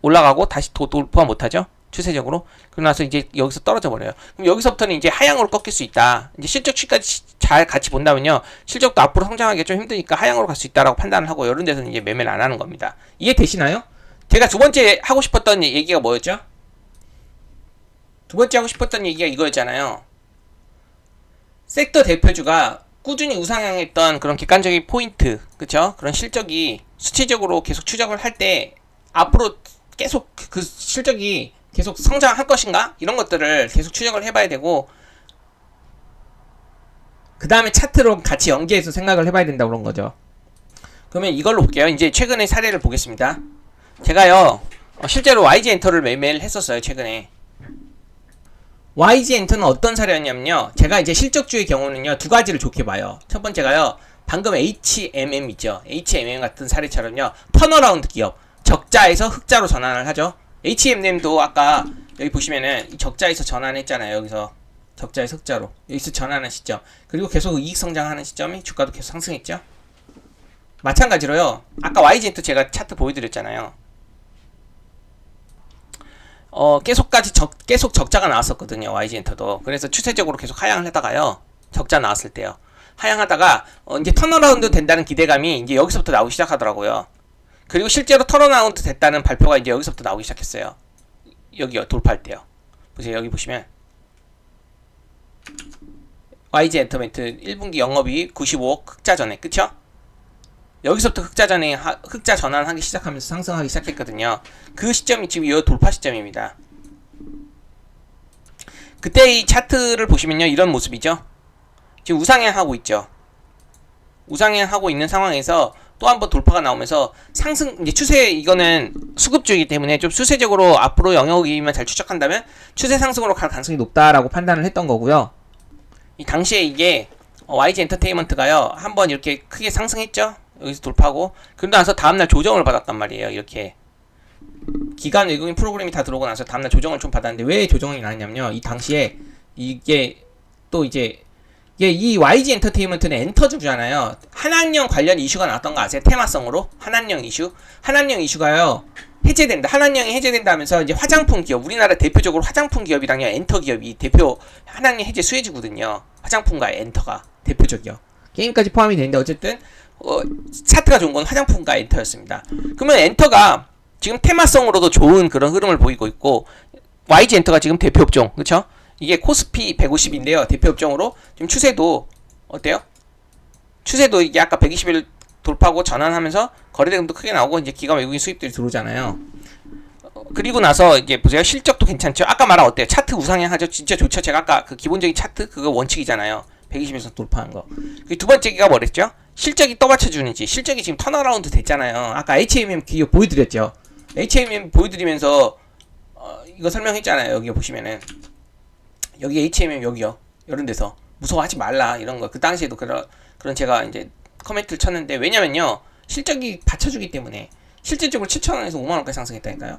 올라가고 다시 돌파 못하죠. 추세적으로. 그러고 나서 이제 여기서 떨어져 버려요. 그럼 여기서부터는 이제 하향으로 꺾일 수 있다. 이제 실적 추이까지 잘 같이 본다면요. 실적도 앞으로 성장하기 좀 힘드니까 하향으로 갈 수 있다라고 판단을 하고 이런 데서는 이제 매매를 안 하는 겁니다. 이해되시나요? 제가 두 번째 하고 싶었던 얘기가 뭐였죠? 두 번째 하고 싶었던 얘기가 이거였잖아요. 섹터 대표주가 꾸준히 우상향했던 그런 객관적인 포인트, 그쵸? 그런 실적이 수치적으로 계속 추적을 할 때 앞으로 계속 그 실적이 계속 성장할 것인가? 이런 것들을 계속 추적을 해봐야 되고, 그 다음에 차트로 같이 연계해서 생각을 해봐야 된다고 그런 거죠. 그러면 이걸로 볼게요. 이제 최근의 사례를 보겠습니다. 제가요 실제로 YG엔터를 매매를 했었어요. 최근에 YG엔터는 어떤 사례였냐면요, 제가 이제 실적주의 경우는요 두 가지를 좋게 봐요. 첫 번째가요, 방금 HMM 있죠. HMM 같은 사례처럼요 턴어라운드 기업, 적자에서 흑자로 전환을 하죠. HMM도 아까 여기 보시면은 적자에서 전환했잖아요. 여기서 적자에서 흑자로 여기서 전환한 시점, 그리고 계속 이익 성장하는 시점이 주가도 계속 상승했죠. 마찬가지로요, 아까 YG엔터 제가 차트 보여드렸잖아요. 계속 적자가 나왔었거든요. YG엔터도. 그래서 추세적으로 계속 하향을 하다가요, 적자 나왔을 때요, 하향하다가 이제 턴어라운드 된다는 기대감이 이제 여기서부터 나오기 시작하더라고요. 그리고 실제로 턴어라운드 됐다는 발표가 이제 여기서부터 나오기 시작했어요. 여기요, 돌파할 때요. 보세요. 여기 보시면 YG엔터멘트 1분기 영업이익 95억 흑자 전에, 그쵸? 여기서부터 흑자 전환하기 시작하면서 상승하기 시작했거든요. 그 시점이 지금 이 돌파 시점입니다. 그때 이 차트를 보시면요 이런 모습이죠. 지금 우상향하고 있죠. 우상향하고 있는 상황에서 또 한 번 돌파가 나오면서 상승, 이제 추세, 이거는 수급주이기 때문에 좀 수세적으로 앞으로 영역이만 잘 추적한다면 추세 상승으로 갈 가능성이 높다라고 판단을 했던 거고요. 이 당시에 이게 YG 엔터테인먼트가요 한번 이렇게 크게 상승했죠. 여기서 돌파하고, 그러고 나서 다음날 조정을 받았단 말이에요. 이렇게 기간 외국인 프로그램이 다 들어오고 나서 다음날 조정을 좀 받았는데, 왜 조정이 나왔냐면요, 이 당시에 이게 또 이제 이 YG 엔터테인먼트는 엔터주잖아요. 한한령 관련 이슈가 나왔던 거 아세요? 테마성으로 한한령 이슈가요 해제된다. 한한령이 해제된다 하면서 이제 화장품 기업, 우리나라 대표적으로 화장품 기업이랑요 엔터 기업이 대표 한한령 해제 수혜주거든요. 화장품과 엔터가 대표적이요. 게임까지 포함이 되는데 어쨌든 차트가 좋은 건 화장품과 엔터였습니다. 그러면 엔터가 지금 테마성으로도 좋은 그런 흐름을 보이고 있고, YG 엔터가 지금 대표 업종, 그쵸? 이게 코스피 150인데요. 대표 업종으로 지금 추세도 어때요? 추세도 이게 아까 120일 돌파하고 전환하면서 거래대금도 크게 나오고 이제 기관 외국인 수입들이 들어오잖아요. 그리고 나서 이게 보세요. 실적도 괜찮죠? 아까 말한 어때요? 차트 우상향 하죠? 진짜 좋죠? 제가 아까 그 기본적인 차트 그거 원칙이잖아요. 120에서 돌파한 거. 두 번째가 뭐랬죠? 실적이 떠받쳐주는지. 실적이 지금 턴어라운드 됐잖아요. 아까 HMM 기업 보여드렸죠? HMM 보여드리면서 이거 설명했잖아요. 여기 보시면은 여기 HMM 여기요. 이런 데서 무서워하지 말라 이런 거. 그 당시에도 그런 제가 이제 코멘트를 쳤는데, 왜냐면요 실적이 받쳐주기 때문에. 실질적으로 7,000원에서 5만원까지 상승했다니까요.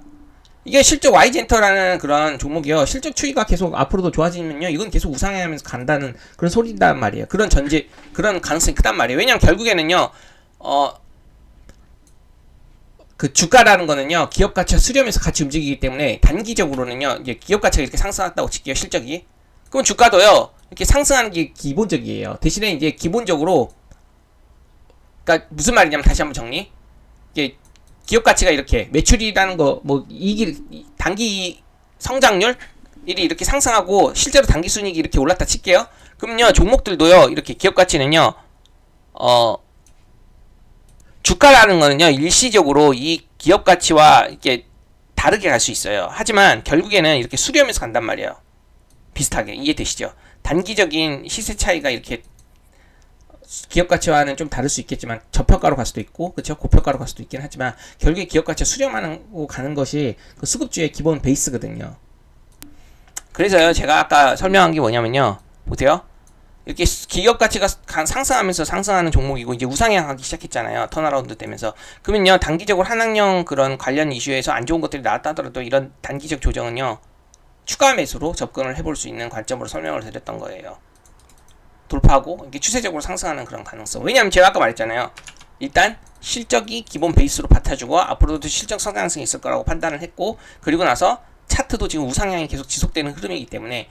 이게 실적 YG엔터라는 그런 종목이요, 실적 추이가 계속 앞으로도 좋아지면요 이건 계속 우상향하면서 간다는 그런 소리단 말이에요. 그런 가능성이 크단 말이에요. 왜냐면 결국에는요 그 주가라는 거는요 기업 가치와 수렴해서 같이 움직이기 때문에 단기적으로는요 이제 기업 가치가 이렇게 상승했다고 칠게요. 실적이. 그럼 주가도요 이렇게 상승하는 게 기본적이에요. 대신에 이제 기본적으로, 그러니까 무슨 말이냐면 다시 한번 정리. 이게 기업 가치가 이렇게 매출이라는 거, 뭐 이익이 단기 성장률 일이 이렇게 상승하고 실제로 단기 순이익이 이렇게 올랐다 칠게요. 그럼요 종목들도요 이렇게 기업 가치는요 주가라는 거는요 일시적으로 이 기업 가치와 이렇게 다르게 갈 수 있어요. 하지만 결국에는 이렇게 수렴해서 간단 말이에요. 비슷하게. 이해되시죠? 단기적인 시세 차이가 이렇게 기업 가치와는 좀 다를 수 있겠지만 저평가로 갈 수도 있고, 그렇죠? 고평가로 갈 수도 있긴 하지만 결국에 기업 가치와 수렴하고 가는 것이 그 수급주의 기본 베이스거든요. 그래서요, 제가 아까 설명한 게 뭐냐면요, 보세요. 이렇게 기업 가치가 상승하면서 상승하는 종목이고 이제 우상향하기 시작했잖아요. 턴어라운드 되면서. 그러면요, 단기적으로 한학령 그런 관련 이슈에서 안 좋은 것들이 나왔다 하더라도 이런 단기적 조정은요, 추가 매수로 접근을 해볼 수 있는 관점으로 설명을 드렸던 거예요. 돌파하고 이게 추세적으로 상승하는 그런 가능성. 왜냐하면 제가 아까 말했잖아요. 일단 실적이 기본 베이스로 받쳐주고 앞으로도 실적 성장성이 있을 거라고 판단을 했고, 그리고 나서 차트도 지금 우상향이 계속 지속되는 흐름이기 때문에,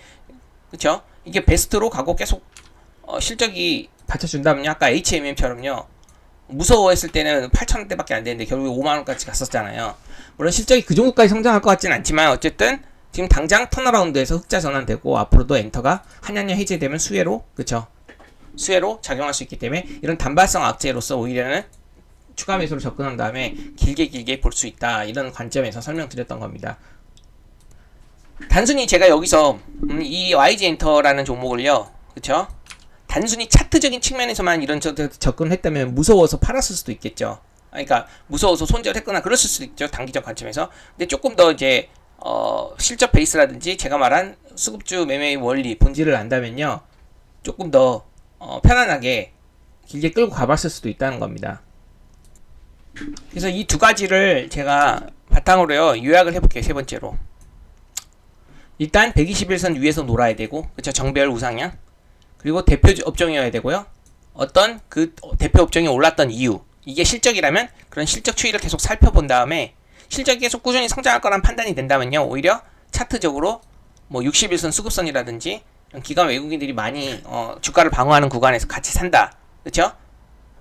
그렇죠? 이게 베스트로 가고 계속 실적이 받쳐준다면요, 아까 HMM처럼요, 무서워했을 때는 8,000원대밖에 안 되는데 결국에 5만원까지 갔었잖아요. 물론 실적이 그 정도까지 성장할 것 같지는 않지만 어쨌든 지금 당장 턴어라운드에서 흑자 전환되고 앞으로도 엔터가 한양령 해제되면 수혜로, 그쵸, 수혜로 작용할 수 있기 때문에 이런 단발성 악재로서 오히려는 추가 매수로 접근한 다음에 길게 볼 수 있다, 이런 관점에서 설명드렸던 겁니다. 단순히 제가 여기서 이 YG 엔터라는 종목을요, 그쵸, 단순히 차트적인 측면에서만 이런 접근을 했다면 무서워서 팔았을 수도 있겠죠. 그러니까 무서워서 손절했거나 그랬을 수도 있죠, 단기적 관점에서. 근데 조금 더 이제 실적 베이스라든지 제가 말한 수급주 매매의 원리, 본질을 안다면요, 조금 더 편안하게 길게 끌고 가봤을 수도 있다는 겁니다. 그래서 이 두 가지를 제가 바탕으로요, 요약을 해볼게요. 세 번째로, 일단 121선 위에서 놀아야 되고, 그쵸, 정배열 우상향. 그리고 대표 업종이어야 되고요, 어떤 그 대표 업종이 올랐던 이유, 이게 실적이라면 그런 실적 추이를 계속 살펴본 다음에 실적이 계속 꾸준히 성장할 거란 판단이 된다면요, 오히려 차트적으로 뭐 61선 수급선이라든지 기관 외국인들이 많이 주가를 방어하는 구간에서 같이 산다, 그렇죠?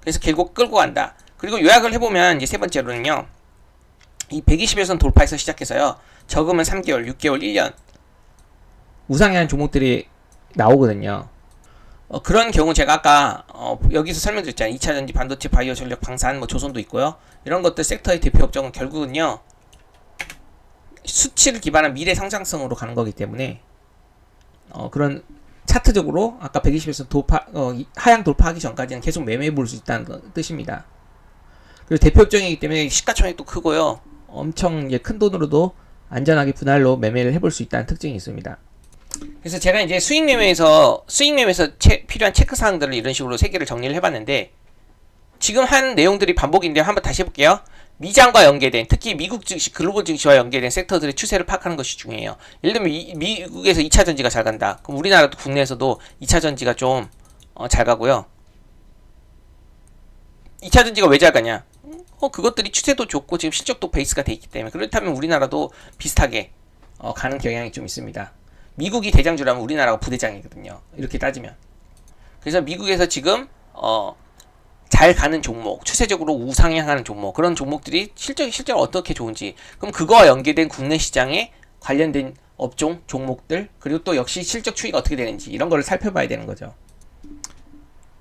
그래서 결국 끌고 간다. 그리고 요약을 해보면 이제 세 번째로는요, 이 121선 돌파에서 시작해서요, 적으면 3개월, 6개월, 1년 우상향 종목들이 나오거든요. 그런 경우 제가 아까 여기서 설명드렸잖아요. 2차전지, 반도체, 바이오 전력, 방산, 뭐 조선도 있고요. 이런 것들 섹터의 대표 업종은 결국은요, 수치를 기반한 미래 성장성으로 가는 거기 때문에 그런 차트적으로 아까 120에서 돌파, 하향 돌파하기 전까지는 계속 매매해 볼 수 있다는 뜻입니다. 그리고 대표 업종이기 때문에 시가총액도 크고요, 엄청 큰 돈으로도 안전하게 분할로 매매를 해볼 수 있다는 특징이 있습니다. 그래서 제가 이제 수익 매매에서 필요한 체크 사항들을 이런 식으로 세 개를 정리를 해봤는데, 지금 한 내용들이 반복인데 한번 다시 해볼게요. 미장과 연계된, 특히 미국 증시, 글로벌 증시와 연계된 섹터들의 추세를 파악하는 것이 중요해요. 예를 들면 미국에서 2차 전지가 잘 간다. 그럼 우리나라도 국내에서도 2차 전지가 좀 잘 가고요. 2차 전지가 왜 잘 가냐? 그것들이 추세도 좋고 지금 실적도 베이스가 돼 있기 때문에, 그렇다면 우리나라도 비슷하게 가는 경향이 좀 있습니다. 미국이 대장주라면 우리나라가 부대장이거든요, 이렇게 따지면. 그래서 미국에서 지금 잘 가는 종목, 추세적으로 우상향하는 종목, 그런 종목들이 실적이 어떻게 좋은지, 그럼 그거와 연계된 국내 시장에 관련된 업종, 종목들, 그리고 또 역시 실적 추이가 어떻게 되는지, 이런 거를 살펴봐야 되는 거죠.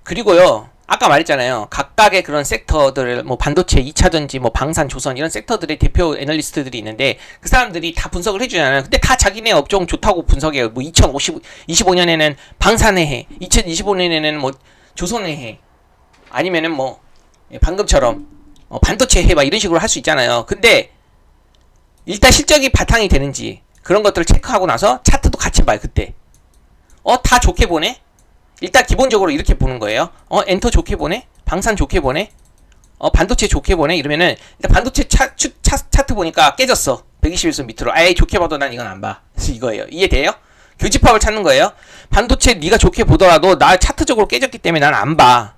그리고요, 아까 말했잖아요, 각각의 그런 섹터들을, 뭐 반도체, 2차전지, 뭐 방산, 조선, 이런 섹터들의 대표 애널리스트들이 있는데 그 사람들이 다 분석을 해주잖아요. 근데 다 자기네 업종 좋다고 분석해요. 뭐 2025년에는 방산의 해, 2025년에는 뭐 조선의 해, 아니면은 뭐 방금처럼 반도체 해, 막 이런 식으로 할 수 있잖아요. 근데 일단 실적이 바탕이 되는지 그런 것들을 체크하고 나서 차트도 같이 봐요. 그때 다 좋게 보네? 일단 기본적으로 이렇게 보는 거예요. 엔터 좋게 보네? 방산 좋게 보네? 반도체 좋게 보네? 이러면은 일단 반도체 차트 보니까 깨졌어. 121선 밑으로. 아예 좋게 봐도 난 이건 안 봐. 그래서 이거예요. 이해돼요? 교집합을 찾는 거예요. 반도체 네가 좋게 보더라도 나 차트적으로 깨졌기 때문에 난 안 봐.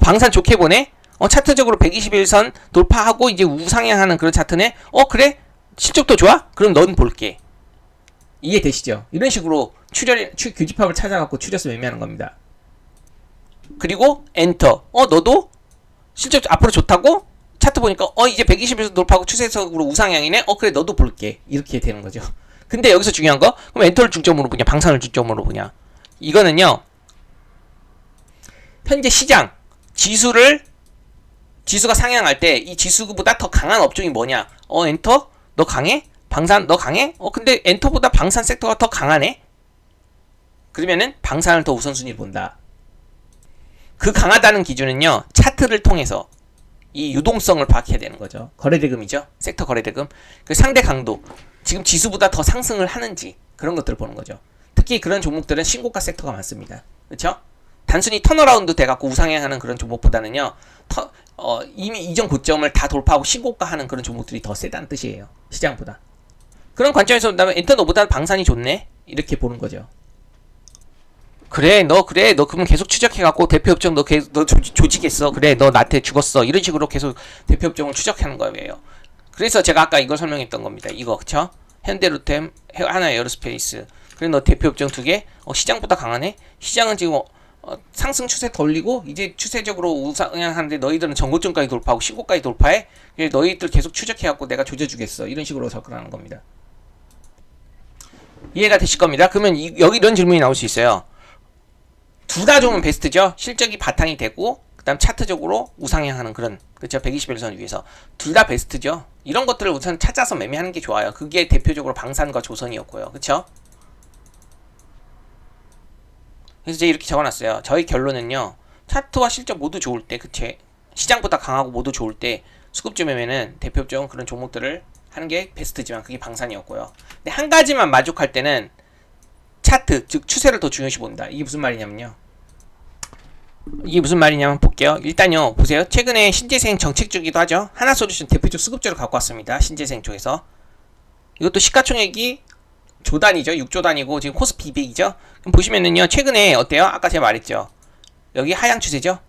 방산 좋게 보네? 차트적으로 121선 돌파하고 이제 우상향하는 그런 차트네? 그래? 실적도 좋아? 그럼 넌 볼게. 이해되시죠? 이런 식으로 교집합을 찾아갖고 추려서 매매하는 겁니다. 그리고 엔터. 너도 실적 앞으로 좋다고? 차트 보니까 이제 120에서 돌파하고 추세적으로 우상향이네? 그래, 너도 볼게. 이렇게 되는 거죠. 근데 여기서 중요한 거, 그럼 엔터를 중점으로 보냐, 방산을 중점으로 보냐. 이거는요, 현재 시장 지수가 상향할 때 이 지수보다 더 강한 업종이 뭐냐? 엔터? 너 강해? 방산 너 강해? 근데 엔터보다 방산 섹터가 더 강하네? 그러면은 방산을 더 우선순위로 본다. 그 강하다는 기준은요, 차트를 통해서 이 유동성을 파악해야 되는 거죠. 거래대금이죠. 섹터 거래대금. 그 상대 강도. 지금 지수보다 더 상승을 하는지 그런 것들을 보는 거죠. 특히 그런 종목들은 신고가 섹터가 많습니다. 그렇죠? 단순히 턴어라운드 돼갖고 우상향하는 그런 종목보다는요, 이미 이전 고점을 다 돌파하고 신고가 하는 그런 종목들이 더 세다는 뜻이에요. 시장보다. 그런 관점에서 본다면 엔터 너보다 방산이 좋네? 이렇게 보는 거죠. 그래 너 그러면 계속 추적해갖고 대표 업종 너 조직했어. 그래 너 나한테 죽었어. 이런 식으로 계속 대표 업종을 추적하는 거예요. 그래서 제가 아까 이걸 설명했던 겁니다. 이거 그쵸? 현대로템, 하나에어로스페이스. 그래 너 대표 업종 2개 시장보다 강하네? 시장은 지금 상승 추세 돌리고 이제 추세적으로 우상향하는데 너희들은 전고점까지 돌파하고 신고까지 돌파해? 그래 너희들 계속 추적해갖고 내가 조져주겠어. 이런 식으로 접근하는 겁니다. 이해가 되실 겁니다. 그러면 여기 이런 질문이 나올 수 있어요. 둘 다 좋으면 베스트죠. 실적이 바탕이 되고 그다음 차트적으로 우상향하는 그런 그렇죠. 121선 위에서 둘 다 베스트죠. 이런 것들을 우선 찾아서 매매하는 게 좋아요. 그게 대표적으로 방산과 조선이었고요. 그렇죠? 그래서 제가 이렇게 적어놨어요. 저희 결론은요. 차트와 실적 모두 좋을 때, 그치? 시장보다 강하고 모두 좋을 때 수급주 매매는 대표적인 그런 종목들을 하는 게 베스트지만 그게 방산이었고요. 근데 한 가지만 만족할 때는 차트, 즉 추세를 더 중요시 본다. 이게 무슨 말이냐면 볼게요. 일단요, 보세요. 최근에 신재생 정책주기도 하죠. 하나솔루션 대표적 수급주를 갖고 왔습니다. 신재생 쪽에서. 이것도 시가총액이 조단이죠. 6조 단이고 지금 코스피 200이죠. 그럼 보시면은요, 최근에 어때요? 아까 제가 말했죠. 여기 하향 추세죠.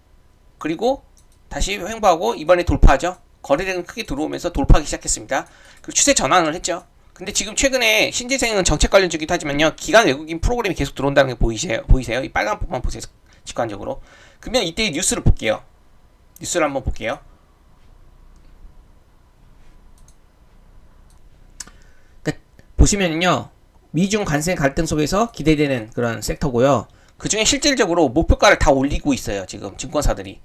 그리고 다시 횡보하고 이번에 돌파하죠. 거래량은 크게 들어오면서 돌파하기 시작했습니다. 그리고 추세 전환을 했죠. 근데 지금 최근에 신재생은 정책 관련주기도 하지만요, 기관 외국인 프로그램이 계속 들어온다는 게 보이세요? 이 빨간 부분만 보세요. 직관적으로. 그러면 이때 뉴스를 볼게요. 뉴스를 한번 볼게요. 그러니까 보시면요, 미중 관세 갈등 속에서 기대되는 그런 섹터고요. 그 중에 실질적으로 목표가를 다 올리고 있어요. 지금 증권사들이.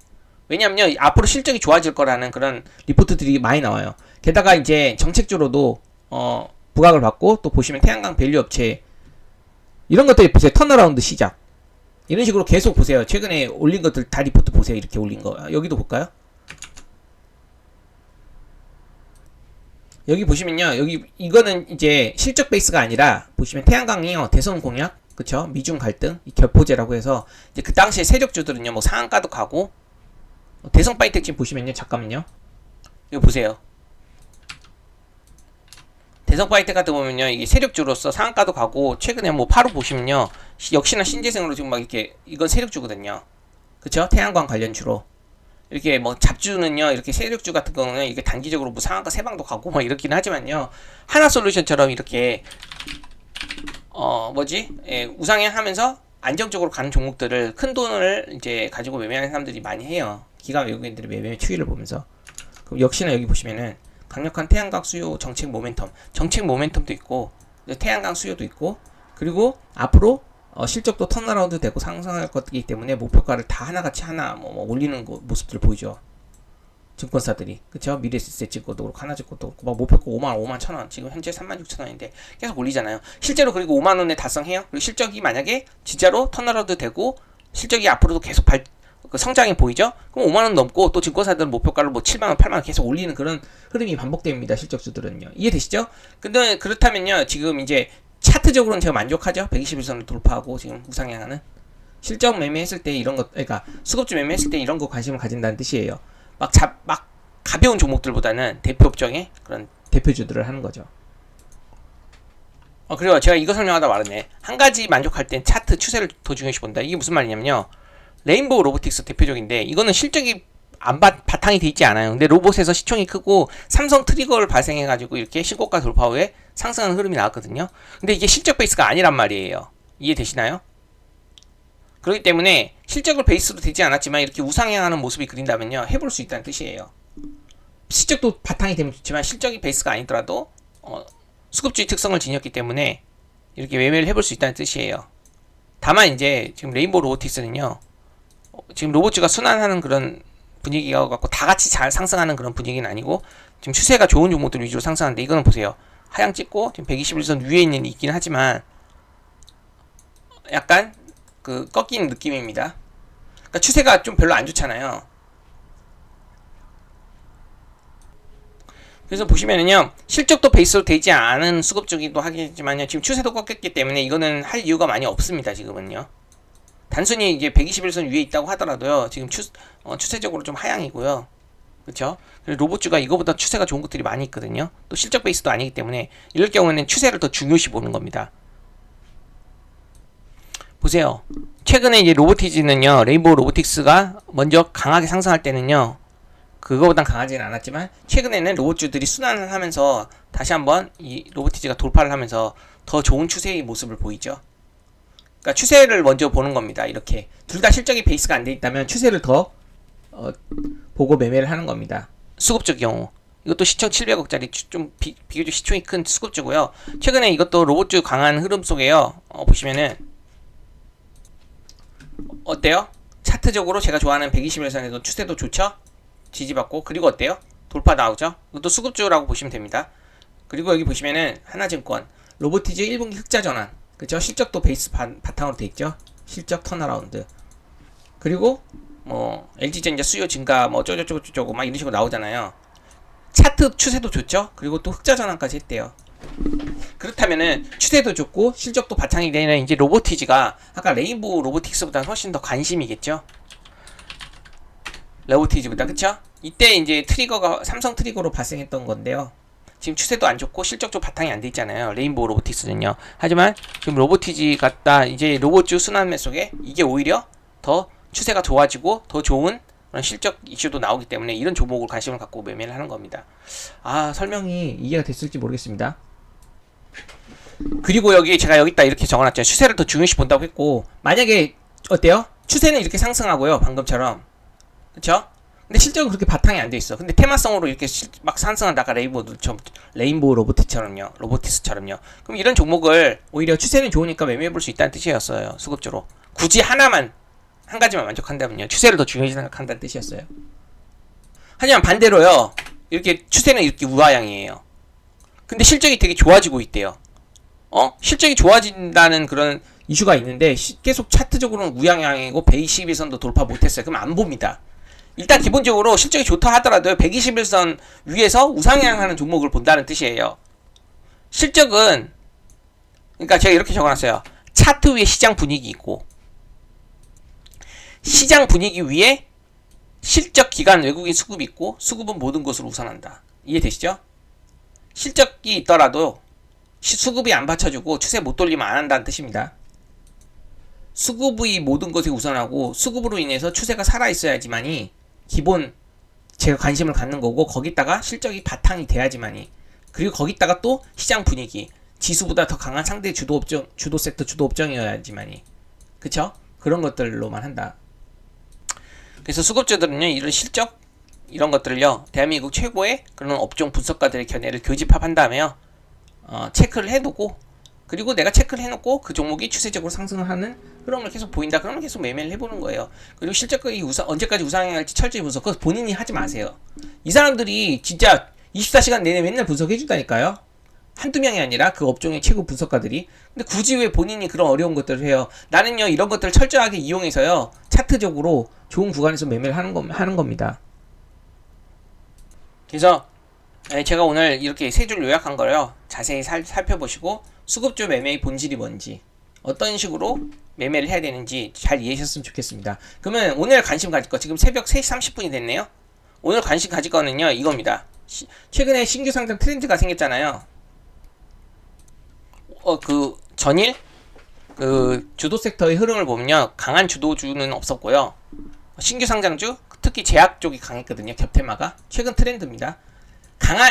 왜냐면요, 앞으로 실적이 좋아질 거라는 그런 리포트들이 많이 나와요. 게다가 이제 정책적으로도 부각을 받고, 또 보시면 태양광 밸류 업체 이런 것들이 보세요. 턴어라운드 시작. 이런 식으로 계속 보세요. 최근에 올린 것들 다 리포트 보세요. 이렇게 올린 거. 여기도 볼까요? 여기 보시면요. 여기 이거는 이제 실적 베이스가 아니라 보시면 태양광이요. 대선 공약, 그쵸? 미중 갈등, 이 결포제라고 해서 이제 그 당시에 세력주들은요. 뭐 상한가도 가고 대선 바이텍 지금 보시면요. 잠깐만요. 이거 보세요. 대선 바이텍 같은 거 보면요. 이게 세력주로서 상한가도 가고 최근에 뭐 파로 보시면요. 역시나 신재생으로 지금 막 이렇게 이건 세력주거든요. 그쵸? 태양광 관련주로. 이렇게 뭐 잡주는요. 이렇게 세력주 같은 경우는 이게 단기적으로 뭐 상한가 세방도 가고 뭐 이렇긴 하지만요. 하나솔루션처럼 이렇게 우상향하면서 안정적으로 가는 종목들을 큰 돈을 이제 가지고 매매하는 사람들이 많이 해요. 기관 외국인들이 매매 추이를 보면서. 그럼 역시나 여기 보시면은 강력한 태양광 수요 정책 모멘텀도 있고 태양광 수요도 있고 그리고 앞으로 실적도 턴어라운드 되고 상승할 것이기 때문에 목표가를 다 하나같이 올리는 모습들을 보이죠. 증권사들이. 그쵸? 미래에셋증권도 그렇고 하나증권도 그렇고 막 목표가 5만 1천원 지금 현재 36,000원인데 계속 올리잖아요. 실제로 그리고 5만원에 달성해요. 그리고 실적이 만약에 진짜로 턴어라운드 되고 실적이 앞으로도 계속 성장이 보이죠? 그럼 5만원 넘고 또 증권사들은 목표가를 뭐 7만원 8만원 계속 올리는 그런 흐름이 반복됩니다. 실적주들은요. 이해되시죠? 근데 그렇다면요, 지금 이제 차트적으로는 제가 만족하죠. 121선을 돌파하고 지금 우상향하는 실적 매매했을 때 이런 것, 그러니까 수급주 매매했을 때 이런 거 관심을 가진다는 뜻이에요. 막 가벼운 종목들보다는 대표 업종의 그런 대표주들을 하는 거죠. 그리고 제가 이거 설명하다 말았네. 한 가지 만족할 땐 차트 추세를 더 중요시 본다. 이게 무슨 말이냐면요. 레인보우 로보틱스 대표적인데 이거는 실적이 바탕이 돼 있지 않아요. 근데 로봇에서 시총이 크고 삼성 트리거를 발생해가지고 이렇게 신고가 돌파 후에 상승하는 흐름이 나왔거든요. 근데 이게 실적 베이스가 아니란 말이에요. 이해되시나요? 그렇기 때문에 실적을 베이스로 되지 않았지만 이렇게 우상향하는 모습이 그린다면요, 해볼 수 있다는 뜻이에요. 실적도 바탕이 되면 좋지만 실적이 베이스가 아니더라도 수급주의 특성을 지녔기 때문에 이렇게 매매를 해볼 수 있다는 뜻이에요. 다만 이제 지금 레인보우 로보틱스는요, 지금 로봇주가 순환하는 그런 분위기가 갖고 다 같이 잘 상승하는 그런 분위기는 아니고 지금 추세가 좋은 종목들 위주로 상승하는데 이거는 보세요. 하향 찍고 지금 121선 위에 있긴 하지만 약간 그 꺾이는 느낌입니다. 그러니까 그러니까 추세가 좀 별로 안 좋잖아요. 그래서 보시면은요, 실적도 베이스로 되지 않은 수급주기도 하겠지만요, 지금 추세도 꺾였기 때문에 이거는 할 이유가 많이 없습니다. 지금은요. 단순히 이제 121선 위에 있다고 하더라도요, 지금 추세적으로 좀 하향이고요. 그렇죠? 로봇주가 이거보다 추세가 좋은 것들이 많이 있거든요. 또 실적 베이스도 아니기 때문에 이럴 경우에는 추세를 더 중요시 보는 겁니다. 보세요. 최근에 이제 로보티즈는요, 레인보우 로보틱스가 먼저 강하게 상승할 때는요, 그거보단 강하지는 않았지만 최근에는 로봇주들이 순환을 하면서 다시 한번 이 로보티즈가 돌파를 하면서 더 좋은 추세의 모습을 보이죠. 그러니까 추세를 먼저 보는 겁니다. 이렇게 둘 다 실적이 베이스가 안 돼 있다면 추세를 더 보고 매매를 하는 겁니다. 수급주 경우 이것도 시총 700억짜리 좀 비교적 시총이 큰 수급주고요. 최근에 이것도 로봇주 강한 흐름 속에요. 보시면은 어때요? 차트적으로 제가 좋아하는 121선에도 추세도 좋죠? 지지받고, 그리고 어때요? 돌파 나오죠? 이것도 수급주라고 보시면 됩니다. 그리고 여기 보시면은 하나증권 로보티즈 1분기 흑자 전환, 그죠? 실적도 베이스 바탕으로 돼 있죠. 실적 턴어라운드. 그리고 뭐 LG전자 수요 증가 뭐 쪼쪼쪼쪼 막 이런 식으로 나오잖아요. 차트 추세도 좋죠. 그리고 또 흑자 전환까지 했대요. 그렇다면은 추세도 좋고 실적도 바탕이 되는 이제 로보티즈가 아까 레인보우 로보틱스보다 훨씬 더 관심이겠죠. 로보티즈보다, 그쵸? 이때 이제 트리거가 삼성 트리거로 발생했던 건데요. 지금 추세도 안 좋고 실적도 바탕이 안 돼 있잖아요. 레인보우 로보틱스는요. 하지만 지금 로보티즈 같다 이제 로봇주 순환매 속에 이게 오히려 더 추세가 좋아지고 더 좋은 그런 실적 이슈도 나오기 때문에 이런 종목을 관심을 갖고 매매를 하는 겁니다. 설명이 이해가 됐을지 모르겠습니다. 그리고 여기 제가 여기다 이렇게 적어놨죠. 추세를 더 중요시 본다고 했고, 만약에 어때요? 추세는 이렇게 상승하고요, 방금처럼. 그쵸? 근데 실적은 그렇게 바탕이 안 돼 있어. 근데 테마성으로 이렇게 막 상승한다가 레인보우 로보티스처럼요. 그럼 이런 종목을 오히려 추세는 좋으니까 매매해 볼 수 있다는 뜻이었어요. 수급적으로. 굳이 한 가지만 만족한다면요. 추세를 더 중요시 생각한다는 뜻이었어요. 하지만 반대로요. 이렇게 추세는 이렇게 우하향이에요. 근데 실적이 되게 좋아지고 있대요. 실적이 좋아진다는 그런 이슈가 있는데 계속 차트적으로는 우하향이고 121선도 돌파 못했어요. 그럼 안 봅니다. 일단 기본적으로 실적이 좋다 하더라도 121선 위에서 우상향하는 종목을 본다는 뜻이에요. 실적은 그러니까 제가 이렇게 적어놨어요. 차트 위에 시장 분위기 있고 시장 분위기 위에 실적 기간 외국인 수급이 있고 수급은 모든 것으로 우선한다. 이해되시죠? 실적이 있더라도 수급이 안 받쳐주고 추세 못 돌리면 안 한다는 뜻입니다. 수급의 모든 것이 우선하고 수급으로 인해서 추세가 살아있어야지만이 기본 제가 관심을 갖는 거고, 거기다가 실적이 바탕이 돼야지만이, 그리고 거기다가 또 시장 분위기 지수보다 더 강한 상대 주도 섹터 주도 업종이어야지만이, 그쵸? 그런 것들로만 한다. 그래서 수급주들은요 이런 실적 이런 것들을요 대한민국 최고의 그런 업종 분석가들의 견해를 교집합한 다음에요 체크를 해두고, 그리고 내가 체크를 해놓고 그 종목이 추세적으로 상승을 하는 흐름을 계속 보인다 그러면 계속 매매를 해보는 거예요. 그리고 실적이 언제까지 우상향할지 철저히 분석, 그거 본인이 하지 마세요. 이 사람들이 진짜 24시간 내내 맨날 분석해준다니까요. 한두 명이 아니라 그 업종의 최고 분석가들이. 근데 굳이 왜 본인이 그런 어려운 것들을 해요? 나는요 이런 것들을 철저하게 이용해서요 차트적으로 좋은 구간에서 매매를 하는 겁니다. 그래서 제가 오늘 이렇게 세 줄 요약한 거요 자세히 살펴보시고 수급주 매매의 본질이 뭔지, 어떤 식으로 매매를 해야 되는지 잘 이해하셨으면 좋겠습니다. 그러면 오늘 관심 가질 거, 지금 새벽 3시 30분이 됐네요. 오늘 관심 가질 거는요 이겁니다. 최근에 신규 상장 트렌드가 생겼잖아요. 그 전일 그 주도 섹터의 흐름을 보면요 강한 주도주는 없었고요. 신규 상장주, 특히 제약 쪽이 강했거든요. 겹테마가 최근 트렌드입니다.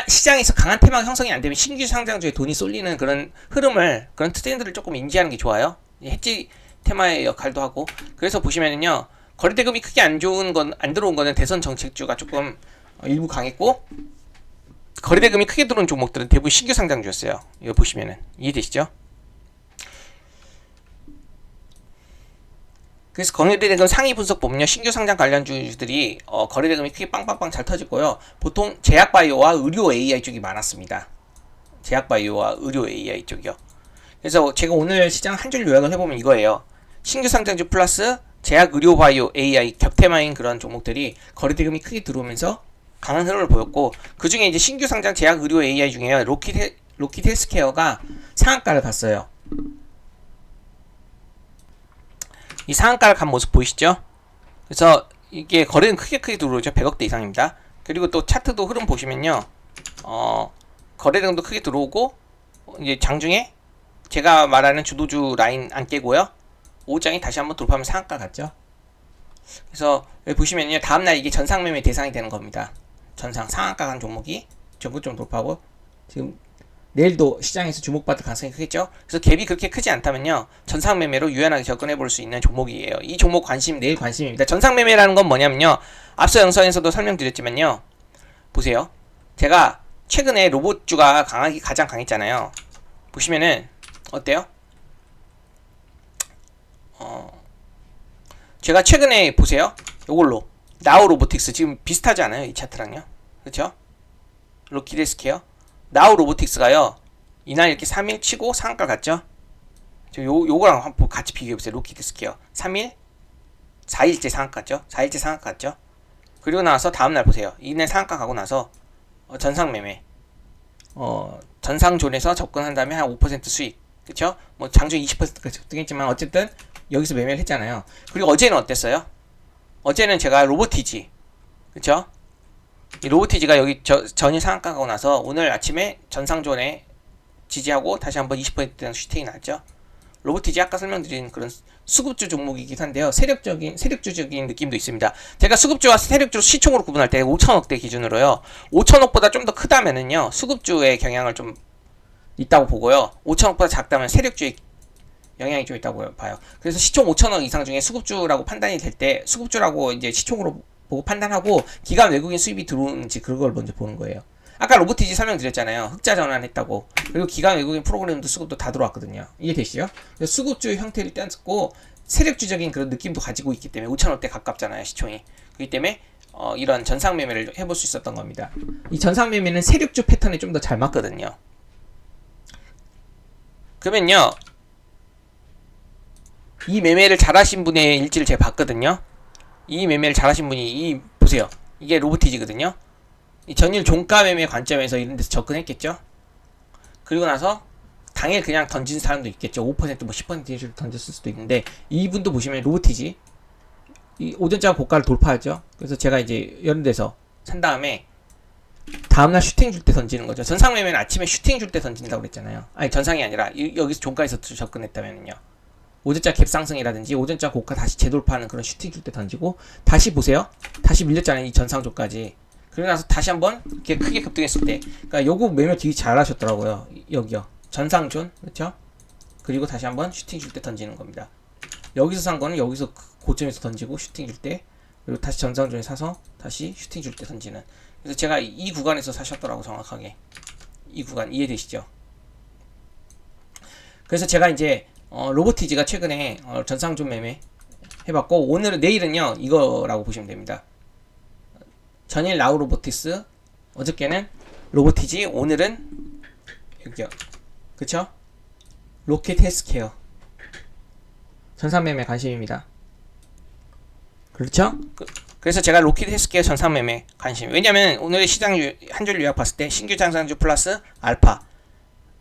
시장에서 강한 테마가 형성이 안 되면 신규 상장주에 돈이 쏠리는 그런 흐름을, 그런 트렌드를 조금 인지하는 게 좋아요. 해지 테마의 역할도 하고. 그래서 보시면은요 거래대금이 크게 안 들어온 거는 대선 정책주가 조금 일부 강했고, 거래대금이 크게 들어온 종목들은 대부분 신규 상장주였어요. 이거 보시면은 이해되시죠? 그래서 거래대금 상위 분석 보면요 신규 상장 관련주들이 거래대금이 크게 빵빵빵 잘 터지고요. 보통 제약바이오와 의료 AI 쪽이 많았습니다. 제약바이오와 의료 AI 쪽이요. 그래서 제가 오늘 시장 한 줄 요약을 해보면 이거예요. 신규 상장주 플러스 제약 의료 바이오 AI 겹테마인 그런 종목들이 거래대금이 크게 들어오면서 강한 흐름을 보였고, 그 중에 이제 신규 상장 제약 의료 AI 중에 로키드 헬스케어가 상한가를 갔어요. 이 상한가를 간 모습 보이시죠? 그래서 이게 거래는 크게 들어오죠. 100억대 이상입니다. 그리고 또 차트도 흐름 보시면요, 거래량도 크게 들어오고, 이제 장중에 제가 말하는 주도주 라인 안 깨고요, 5장이 다시 한번 돌파하면 상한가 갔죠. 그래서 여기 보시면요, 다음날 이게 전상매매 대상이 되는 겁니다. 전상 상한가 간 종목이 전고점 돌파하고, 지금 내일도 시장에서 주목받을 가능성이 크겠죠. 그래서 갭이 그렇게 크지 않다면요, 전상매매로 유연하게 접근해 볼 수 있는 종목이에요. 이 종목 관심, 내일 관심입니다. 전상매매라는 건 뭐냐면요, 앞서 영상에서도 설명드렸지만요, 보세요. 제가 최근에 로봇주가 가장 강했잖아요. 보시면은 어때요? 제가 최근에 보세요. 요걸로 나우 로보틱스 지금 비슷하지 않아요? 이 차트랑요. 그렇죠? 로키드 헬스케어 나우 로보틱스가요, 이날 이렇게 3일 치고 상한가 갔죠? 요거랑 한번 같이 비교해보세요. 로키드 헬스케어 3일 4일째 상한가 갔죠? 4일째 상한가 갔죠? 그리고 나서 다음날 보세요. 이날 상한가 가고 나서 전상매매, 전상존에서 접근한 다음에 한 5% 수익, 그쵸? 뭐 장중 20%까지 급등했지만 어쨌든 여기서 매매를 했잖아요. 그리고 어제는 어땠어요? 어제는 제가 로보티지, 그쵸? 이 로보티지가 여기 전일 상한가 가고 나서 오늘 아침에 전상존에 지지하고 다시 한번 20%대 슈팅이 났죠. 로보티지 아까 설명드린 그런 수급주 종목이긴 한데요, 세력주적인 느낌도 있습니다. 제가 수급주와 세력주 시총으로 구분할 때 5천억대 기준으로요, 5천억보다 좀 더 크다면은요, 수급주의 경향을 좀 있다고 보고요, 5천억보다 작다면 세력주의 영향이 좀 있다고 봐요. 그래서 시총 5천억 이상 중에 수급주라고 판단이 될 때, 수급주라고 이제 시총으로 보고 판단하고 기관 외국인 수입이 들어오는지 그걸 먼저 보는 거예요. 아까 로보티지 설명드렸잖아요. 흑자 전환했다고. 그리고 기관 외국인 프로그램도 수급도 다 들어왔거든요. 이해되시죠? 수급주 형태를 떼고 세력주적인 그런 느낌도 가지고 있기 때문에 5천원대 가깝잖아요, 시총이. 그렇기 때문에 이런 전상매매를 해볼 수 있었던 겁니다. 이 전상매매는 세력주 패턴에 좀 더 잘 맞거든요. 그러면요, 이 매매를 잘하신 분의 일지를 제가 봤거든요. 이 매매를 잘하신 분이 보세요. 이게 로보티지거든요. 이 전일 종가 매매 관점에서 이런 데서 접근했겠죠. 그리고 나서 당일 그냥 던진 사람도 있겠죠. 5% 뭐 10%를 던졌을 수도 있는데, 이분도 보시면 로보티지 이 오전장 고가를 돌파하죠. 그래서 제가 이제 이런 데서 산 다음에 다음날 슈팅 줄 때 던지는 거죠. 전상 매매는 아침에 슈팅 줄 때 던진다고 그랬잖아요. 아니, 전상이 아니라 여기서 종가에서 접근했다면요, 오전자 갭상승이라든지 오전자 고가 다시 재돌파하는 그런 슈팅 줄 때 던지고, 다시 보세요. 다시 밀렸잖아요, 이 전상조까지. 그러고 나서 다시 한번 이렇게 크게 급등했을 때, 그러니까 요거 매매 되게 잘 하셨더라고요. 여기요, 전상존, 그렇죠? 그리고 다시 한번 슈팅 줄 때 던지는 겁니다. 여기서 산 거는 여기서 고점에서 던지고 슈팅 줄 때, 그리고 다시 전상존에 사서 다시 슈팅 줄 때 던지는. 그래서 제가 이 구간에서 사셨더라고, 정확하게. 이 구간 이해되시죠? 그래서 제가 이제 로보티지가 최근에 전상존 매매 해봤고, 오늘은, 내일은요 이거라고 보시면 됩니다. 전일 나우 로보틱스, 어저께는 로보티지, 오늘은 여기요, 그쵸? 로켓 헬스케어 전상매매 관심입니다. 그렇죠? 그래서 제가 로켓 헬스케어 전상매매 관심, 왜냐면 오늘의 시장 한 줄 요약 봤을 때 신규 장상주 플러스 알파,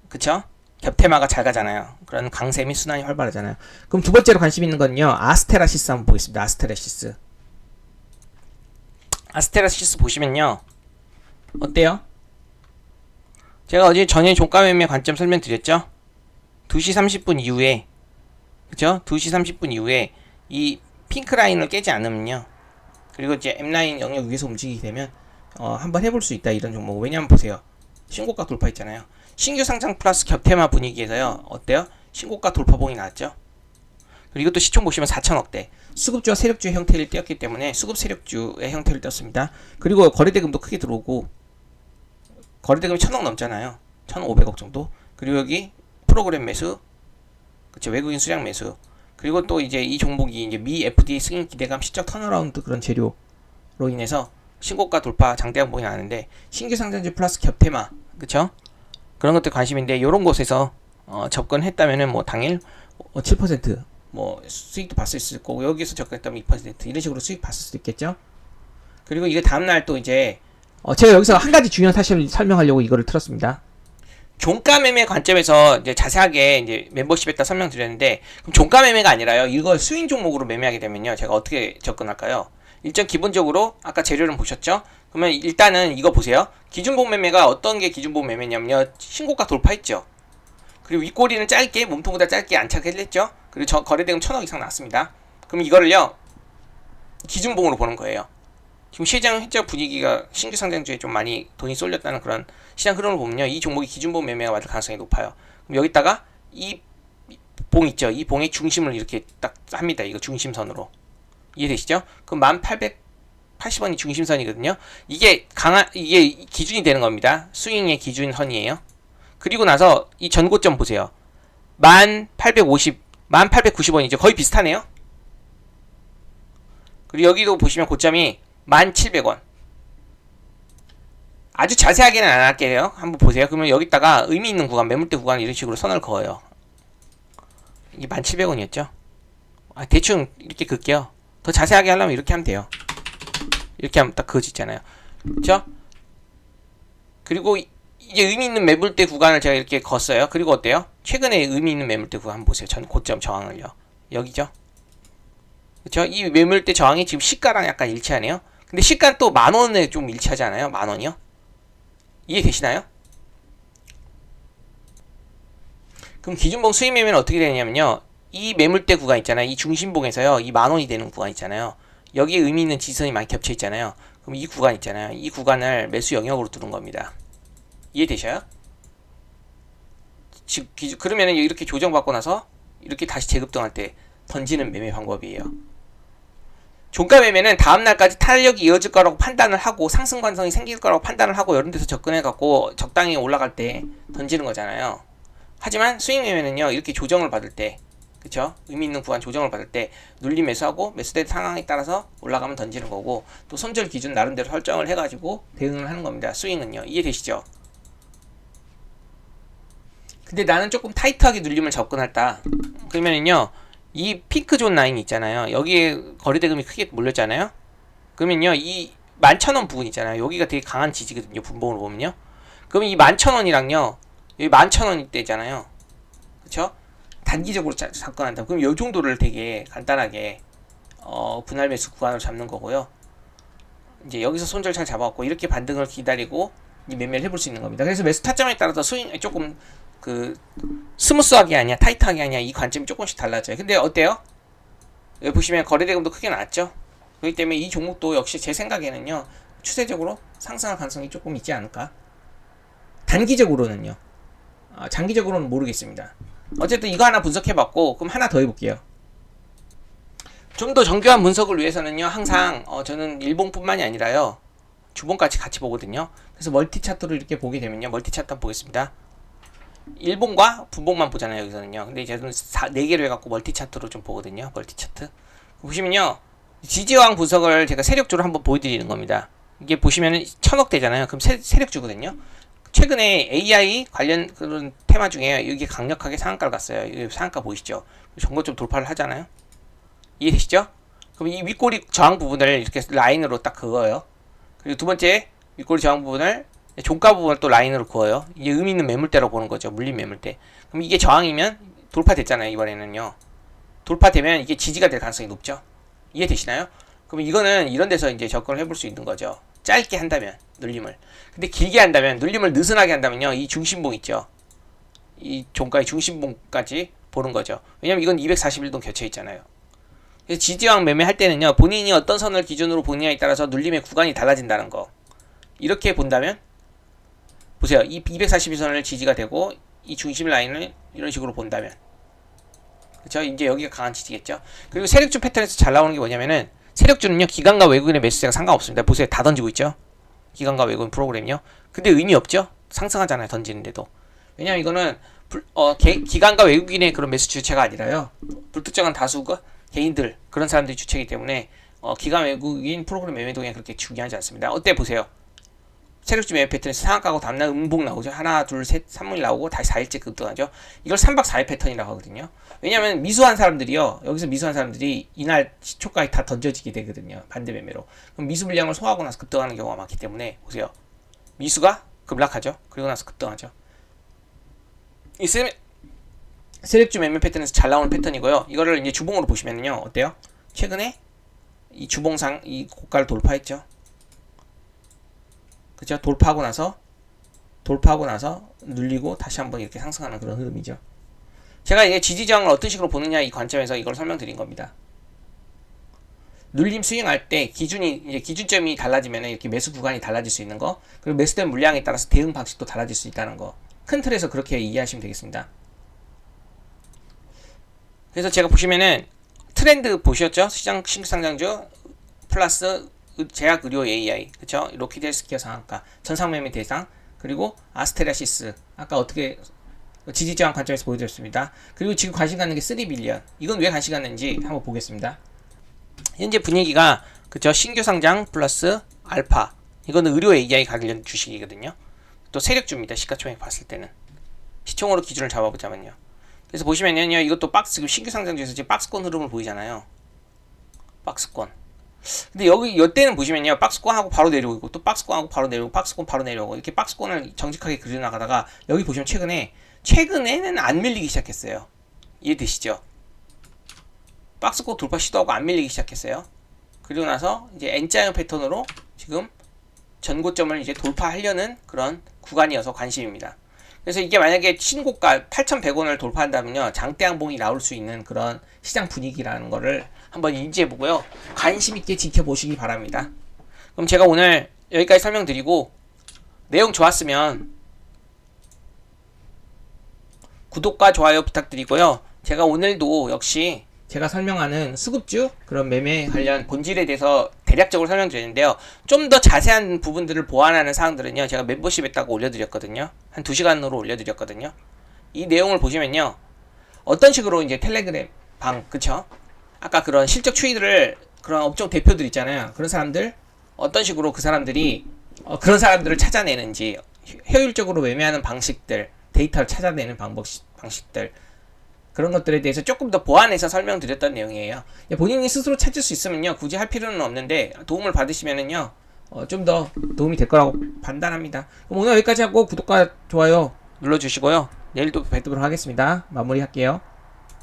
그쵸? 겹테마가 잘 가잖아요. 그런 강세 및 순환이 활발하잖아요. 그럼 두 번째로 관심 있는 건요, 아스테라시스 한번 보겠습니다. 아스테라시스 보시면요, 어때요? 제가 어제 전일 종가 매매 관점 설명드렸죠? 2시 30분 이후에, 그쵸? 2시 30분 이후에 이 핑크 라인을 깨지 않으면요, 그리고 이제 M라인 영역 위에서 움직이게 되면 한번 해볼 수 있다, 이런 종목. 왜냐면 보세요, 신고가 돌파했잖아요. 신규 상장 플러스 겹테마 분위기에서요, 어때요? 신고가 돌파봉이 나왔죠? 그리고 또 시총 보시면 4천억대. 수급주와 세력주의 형태를 띄었기 때문에 수급 세력주의 형태를 띄었습니다. 그리고 거래대금도 크게 들어오고, 거래대금이 1,000억 넘잖아요. 1,500억 정도. 그리고 여기 프로그램 매수, 그쵸, 외국인 수량 매수. 그리고 또 이제 이 종목이 이제 미 FDA 승인 기대감, 시적 턴어라운드 그런 재료로 인해서 신고가 돌파 장대양봉이 나는데, 신규 상장주 플러스 겹테마, 그쵸? 그런 것들 관심인데, 요런 곳에서 접근했다면은 뭐 당일 7%, 뭐 수익도 봤을 수 있고 여기서 접근했다면 2% 이런 식으로 수익 봤을 수도 있겠죠. 그리고 이게 다음날 또 이제 제가 여기서 한 가지 중요한 사실을 설명하려고 이거를 틀었습니다. 종가 매매 관점에서 이제 자세하게 이제 멤버십에다 설명드렸는데, 그럼 종가 매매가 아니라요, 이걸 스윙 종목으로 매매하게 되면요, 제가 어떻게 접근할까요? 일단 기본적으로 아까 재료를 보셨죠? 그러면 일단은 이거 보세요. 기준봉 매매가 어떤 게 기준봉 매매냐면요, 신고가 돌파했죠. 그리고 윗꼬리는 짧게, 몸통보다 짧게 안착했죠. 그리고 거래대금 1,000억 이상 나왔습니다. 그럼 이거를요, 기준봉으로 보는 거예요. 지금 시장 현재 분위기가 신규 상장주에 좀 많이 돈이 쏠렸다는 그런 시장 흐름을 보면요, 이 종목이 기준봉 매매가 맞을 가능성이 높아요. 그럼 여기다가 이 봉 있죠, 이 봉의 중심을 이렇게 딱 합니다. 이거 중심선으로. 이해되시죠? 그럼 1880원이 중심선이거든요. 이게 기준이 되는 겁니다. 스윙의 기준선이에요. 그리고 나서 이 전고점 보세요. 1890원이죠. 거의 비슷하네요. 그리고 여기도 보시면 고점이 1700원. 아주 자세하게는 안 할게요. 한번 보세요. 그러면 여기다가 의미 있는 구간, 매물대 구간 이런 식으로 선을 그어요. 이게 1700원이었죠. 대충 이렇게 긋게요. 더 자세하게 하려면 이렇게 하면 돼요. 이렇게 하면 딱 그어지잖아요. 그렇죠? 그리고 이제 의미 있는 매물대 구간을 제가 이렇게 걷어요. 그리고 어때요? 최근에 의미 있는 매물대 구간 한번 보세요. 전 고점 저항을요. 여기죠. 그렇죠? 이 매물대 저항이 지금 시가랑 약간 일치하네요. 근데 시가는 또 10,000원에 좀 일치하지 않아요? 10,000원이요? 이해되시나요? 그럼 기준봉 수익 매매는 어떻게 되냐면요, 이 매물대 구간 있잖아요. 이 중심봉에서요, 이 10,000원이 되는 구간 있잖아요. 여기에 의미 있는 지선이 많이 겹쳐 있잖아요. 그럼 이 구간 있잖아요. 이 구간을 매수 영역으로 두는 겁니다. 이해되셔요? 그러면은 이렇게 조정받고 나서 이렇게 다시 재급등할 때 던지는 매매 방법이에요. 종가 매매는 다음날까지 탄력이 이어질 거라고 판단을 하고 상승 관성이 생길 거라고 판단을 하고 이런 데서 접근해갖고 적당히 올라갈 때 던지는 거잖아요. 하지만 수익 매매는요, 이렇게 조정을 받을 때, 그쵸? 의미 있는 구간 조정을 받을 때 눌리 매수하고 매수된 상황에 따라서 올라가면 던지는 거고, 또 손절 기준 나름대로 설정을 해가지고 대응을 하는 겁니다. 스윙은요. 이해되시죠? 근데 나는 조금 타이트하게 눌림을 접근했다. 그러면은요, 이 핑크존 라인 있잖아요. 여기에 거래대금이 크게 몰렸잖아요. 그러면요, 이 11,000원 부분 있잖아요. 여기가 되게 강한 지지거든요. 분봉으로 보면요. 그러면 이 11,000원이랑요, 여기 11,000원이 때잖아요. 그쵸? 단기적으로 접근한다. 그럼 이 정도를 되게 간단하게 분할 매수 구간으로 잡는 거고요. 이제 여기서 손절 잘 잡아갖고 이렇게 반등을 기다리고 매매를 해볼 수 있는 겁니다. 그래서 매수 타점에 따라서 스윙 조금 스무스하게 하냐 타이트하게 하냐 이 관점이 조금씩 달라져요. 근데 어때요? 여기 보시면 거래대금도 크게 나왔죠. 그렇기 때문에 이 종목도 역시 제 생각에는요, 추세적으로 상승할 가능성이 조금 있지 않을까. 단기적으로는요. 장기적으로는 모르겠습니다. 어쨌든 이거 하나 분석해봤고, 그럼 하나 더 해볼게요. 좀 더 정교한 분석을 위해서는요, 항상 저는 일봉뿐만이 아니라요, 주봉까지 같이 보거든요. 그래서 멀티 차트로 이렇게 보게 되면요, 멀티 차트 한번 보겠습니다. 일봉과 분봉만 보잖아요, 여기서는요. 근데 이제 저는 4개로 해갖고 멀티 차트로 좀 보거든요. 멀티 차트 보시면요, 지지저항 분석을 제가 세력주로 한번 보여드리는 겁니다. 이게 보시면은 1,000억 대잖아요. 그럼 세력주거든요. 최근에 AI 관련 그런 테마 중에 이게 강력하게 상한가를 갔어요. 이 상한가 보이시죠? 전고점 돌파를 하잖아요. 이해되시죠? 그럼 이 윗꼬리 저항 부분을 이렇게 라인으로 딱 그어요. 그리고 두 번째 윗꼬리 저항 부분을, 종가 부분을 또 라인으로 그어요. 이게 의미 있는 매물대라고 보는 거죠. 물린 매물대. 그럼 이게 저항이면 돌파됐잖아요. 이번에는요. 돌파되면 이게 지지가 될 가능성이 높죠. 이해되시나요? 그럼 이거는 이런 데서 이제 접근을 해볼 수 있는 거죠. 짧게 한다면 눌림을. 근데 길게 한다면, 눌림을 느슨하게 한다면요, 이 중심봉 있죠. 이 종가의 중심봉까지 보는 거죠. 왜냐면 이건 241동 겹쳐 있잖아요. 그래서 지지저항 매매할 때는요, 본인이 어떤 선을 기준으로 보느냐에 따라서 눌림의 구간이 달라진다는 거. 이렇게 본다면 보세요. 이 241선을 지지가 되고 이 중심 라인을 이런 식으로 본다면, 그렇죠? 이제 여기가 강한 지지겠죠. 그리고 세력주 패턴에서 잘 나오는 게 뭐냐면은, 세력주는요, 기관과 외국인의 매수세가 상관없습니다. 보세요. 다 던지고 있죠. 기관과 외국인 프로그램이요. 근데 의미 없죠. 상승하잖아요. 던지는데도. 왜냐면 이거는 기관과 외국인의 그런 매수 주체가 아니라요, 불특정한 다수가 개인들, 그런 사람들이 주체이기 때문에 기관 외국인 프로그램 매매 동향이 그렇게 중요하지 않습니다. 어때 보세요. 세력주 매매 패턴에서 상한가고 다음날 음봉 나오죠. 하나, 둘, 셋, 3일 나오고 다시 4일째 급등하죠. 이걸 3박 4일 패턴이라고 하거든요. 왜냐면 미수한 사람들이요. 여기서 미수한 사람들이 이날 시초가에 다 던져지게 되거든요. 반대 매매로. 그럼 미수 물량을 소화하고 나서 급등하는 경우가 많기 때문에 보세요. 미수가 급락하죠. 그리고 나서 급등하죠. 이 세력주 매매 패턴에서 잘 나오는 패턴이고요. 이거를 이제 주봉으로 보시면요. 어때요? 최근에 이 주봉상 이 고가를 돌파했죠. 그죠? 돌파하고 나서 눌리고 다시 한번 이렇게 상승하는 그런 흐름이죠. 제가 이게 지지저항을 어떤 식으로 보느냐 이 관점에서 이걸 설명드린 겁니다. 눌림 스윙할 때 이제 기준점이 달라지면 이렇게 매수 구간이 달라질 수 있는 거, 그리고 매수된 물량에 따라서 대응 방식도 달라질 수 있다는 거. 큰 틀에서 그렇게 이해하시면 되겠습니다. 그래서 제가 보시면은 트렌드 보셨죠? 시장 신규 상장주 플러스 제약 의료 AI, 그쵸? 로키드 헬스케어 상한가, 전상매매 대상, 그리고 아스테라시스. 아까 어떻게 지지저항 관점에서 보여드렸습니다. 그리고 지금 관심 갖는 게 3빌리언. 이건 왜 관심 갖는지 한번 보겠습니다. 현재 분위기가 그쵸? 신규 상장 플러스 알파. 이거는 의료 AI 관련 주식이거든요. 또 세력주입니다. 시가총액 봤을 때는. 시총으로 기준을 잡아보자면요. 그래서 보시면요, 이것도 지금 신규 상장주에서 지금 박스권 흐름을 보이잖아요. 박스권. 근데 이때는 보시면요, 박스권하고 바로 내려오고, 또 박스권하고 바로 내려오고, 박스권 바로 내려오고, 이렇게 박스권을 정직하게 그려나가다가, 여기 보시면 최근에는 안 밀리기 시작했어요. 이해되시죠? 박스권 돌파 시도하고 안 밀리기 시작했어요. 그리고 나서, 이제 N자형 패턴으로 지금 전고점을 이제 돌파하려는 그런 구간이어서 관심입니다. 그래서 이게 만약에 신고가 8,100원을 돌파한다면요, 장대 양봉이 나올 수 있는 그런 시장 분위기라는 거를 한번 인지해보고요, 관심 있게 지켜보시기 바랍니다. 그럼 제가 오늘 여기까지 설명드리고, 내용 좋았으면 구독과 좋아요 부탁드리고요. 제가 오늘도 역시 제가 설명하는 수급주 그런 매매 관련 본질에 대해서 대략적으로 설명드렸는데요. 좀 더 자세한 부분들을 보완하는 사항들은요, 제가 멤버십에다가 올려드렸거든요. 한 2시간으로 올려드렸거든요. 이 내용을 보시면요, 어떤 식으로 이제 텔레그램 방, 그쵸? 아까 그런 실적 추이들을, 그런 업종 대표들 있잖아요. 그런 사람들, 어떤 식으로 그 사람들이 그런 사람들을 찾아내는지, 효율적으로 매매하는 방식들, 데이터를 찾아내는 방식들, 그런 것들에 대해서 조금 더 보완해서 설명드렸던 내용이에요. 본인이 스스로 찾을 수 있으면요, 굳이 할 필요는 없는데, 도움을 받으시면은요, 좀 더 도움이 될 거라고 판단합니다. 그럼 오늘 여기까지 하고 구독과 좋아요 눌러주시고요. 내일도 뵙도록 하겠습니다. 마무리할게요.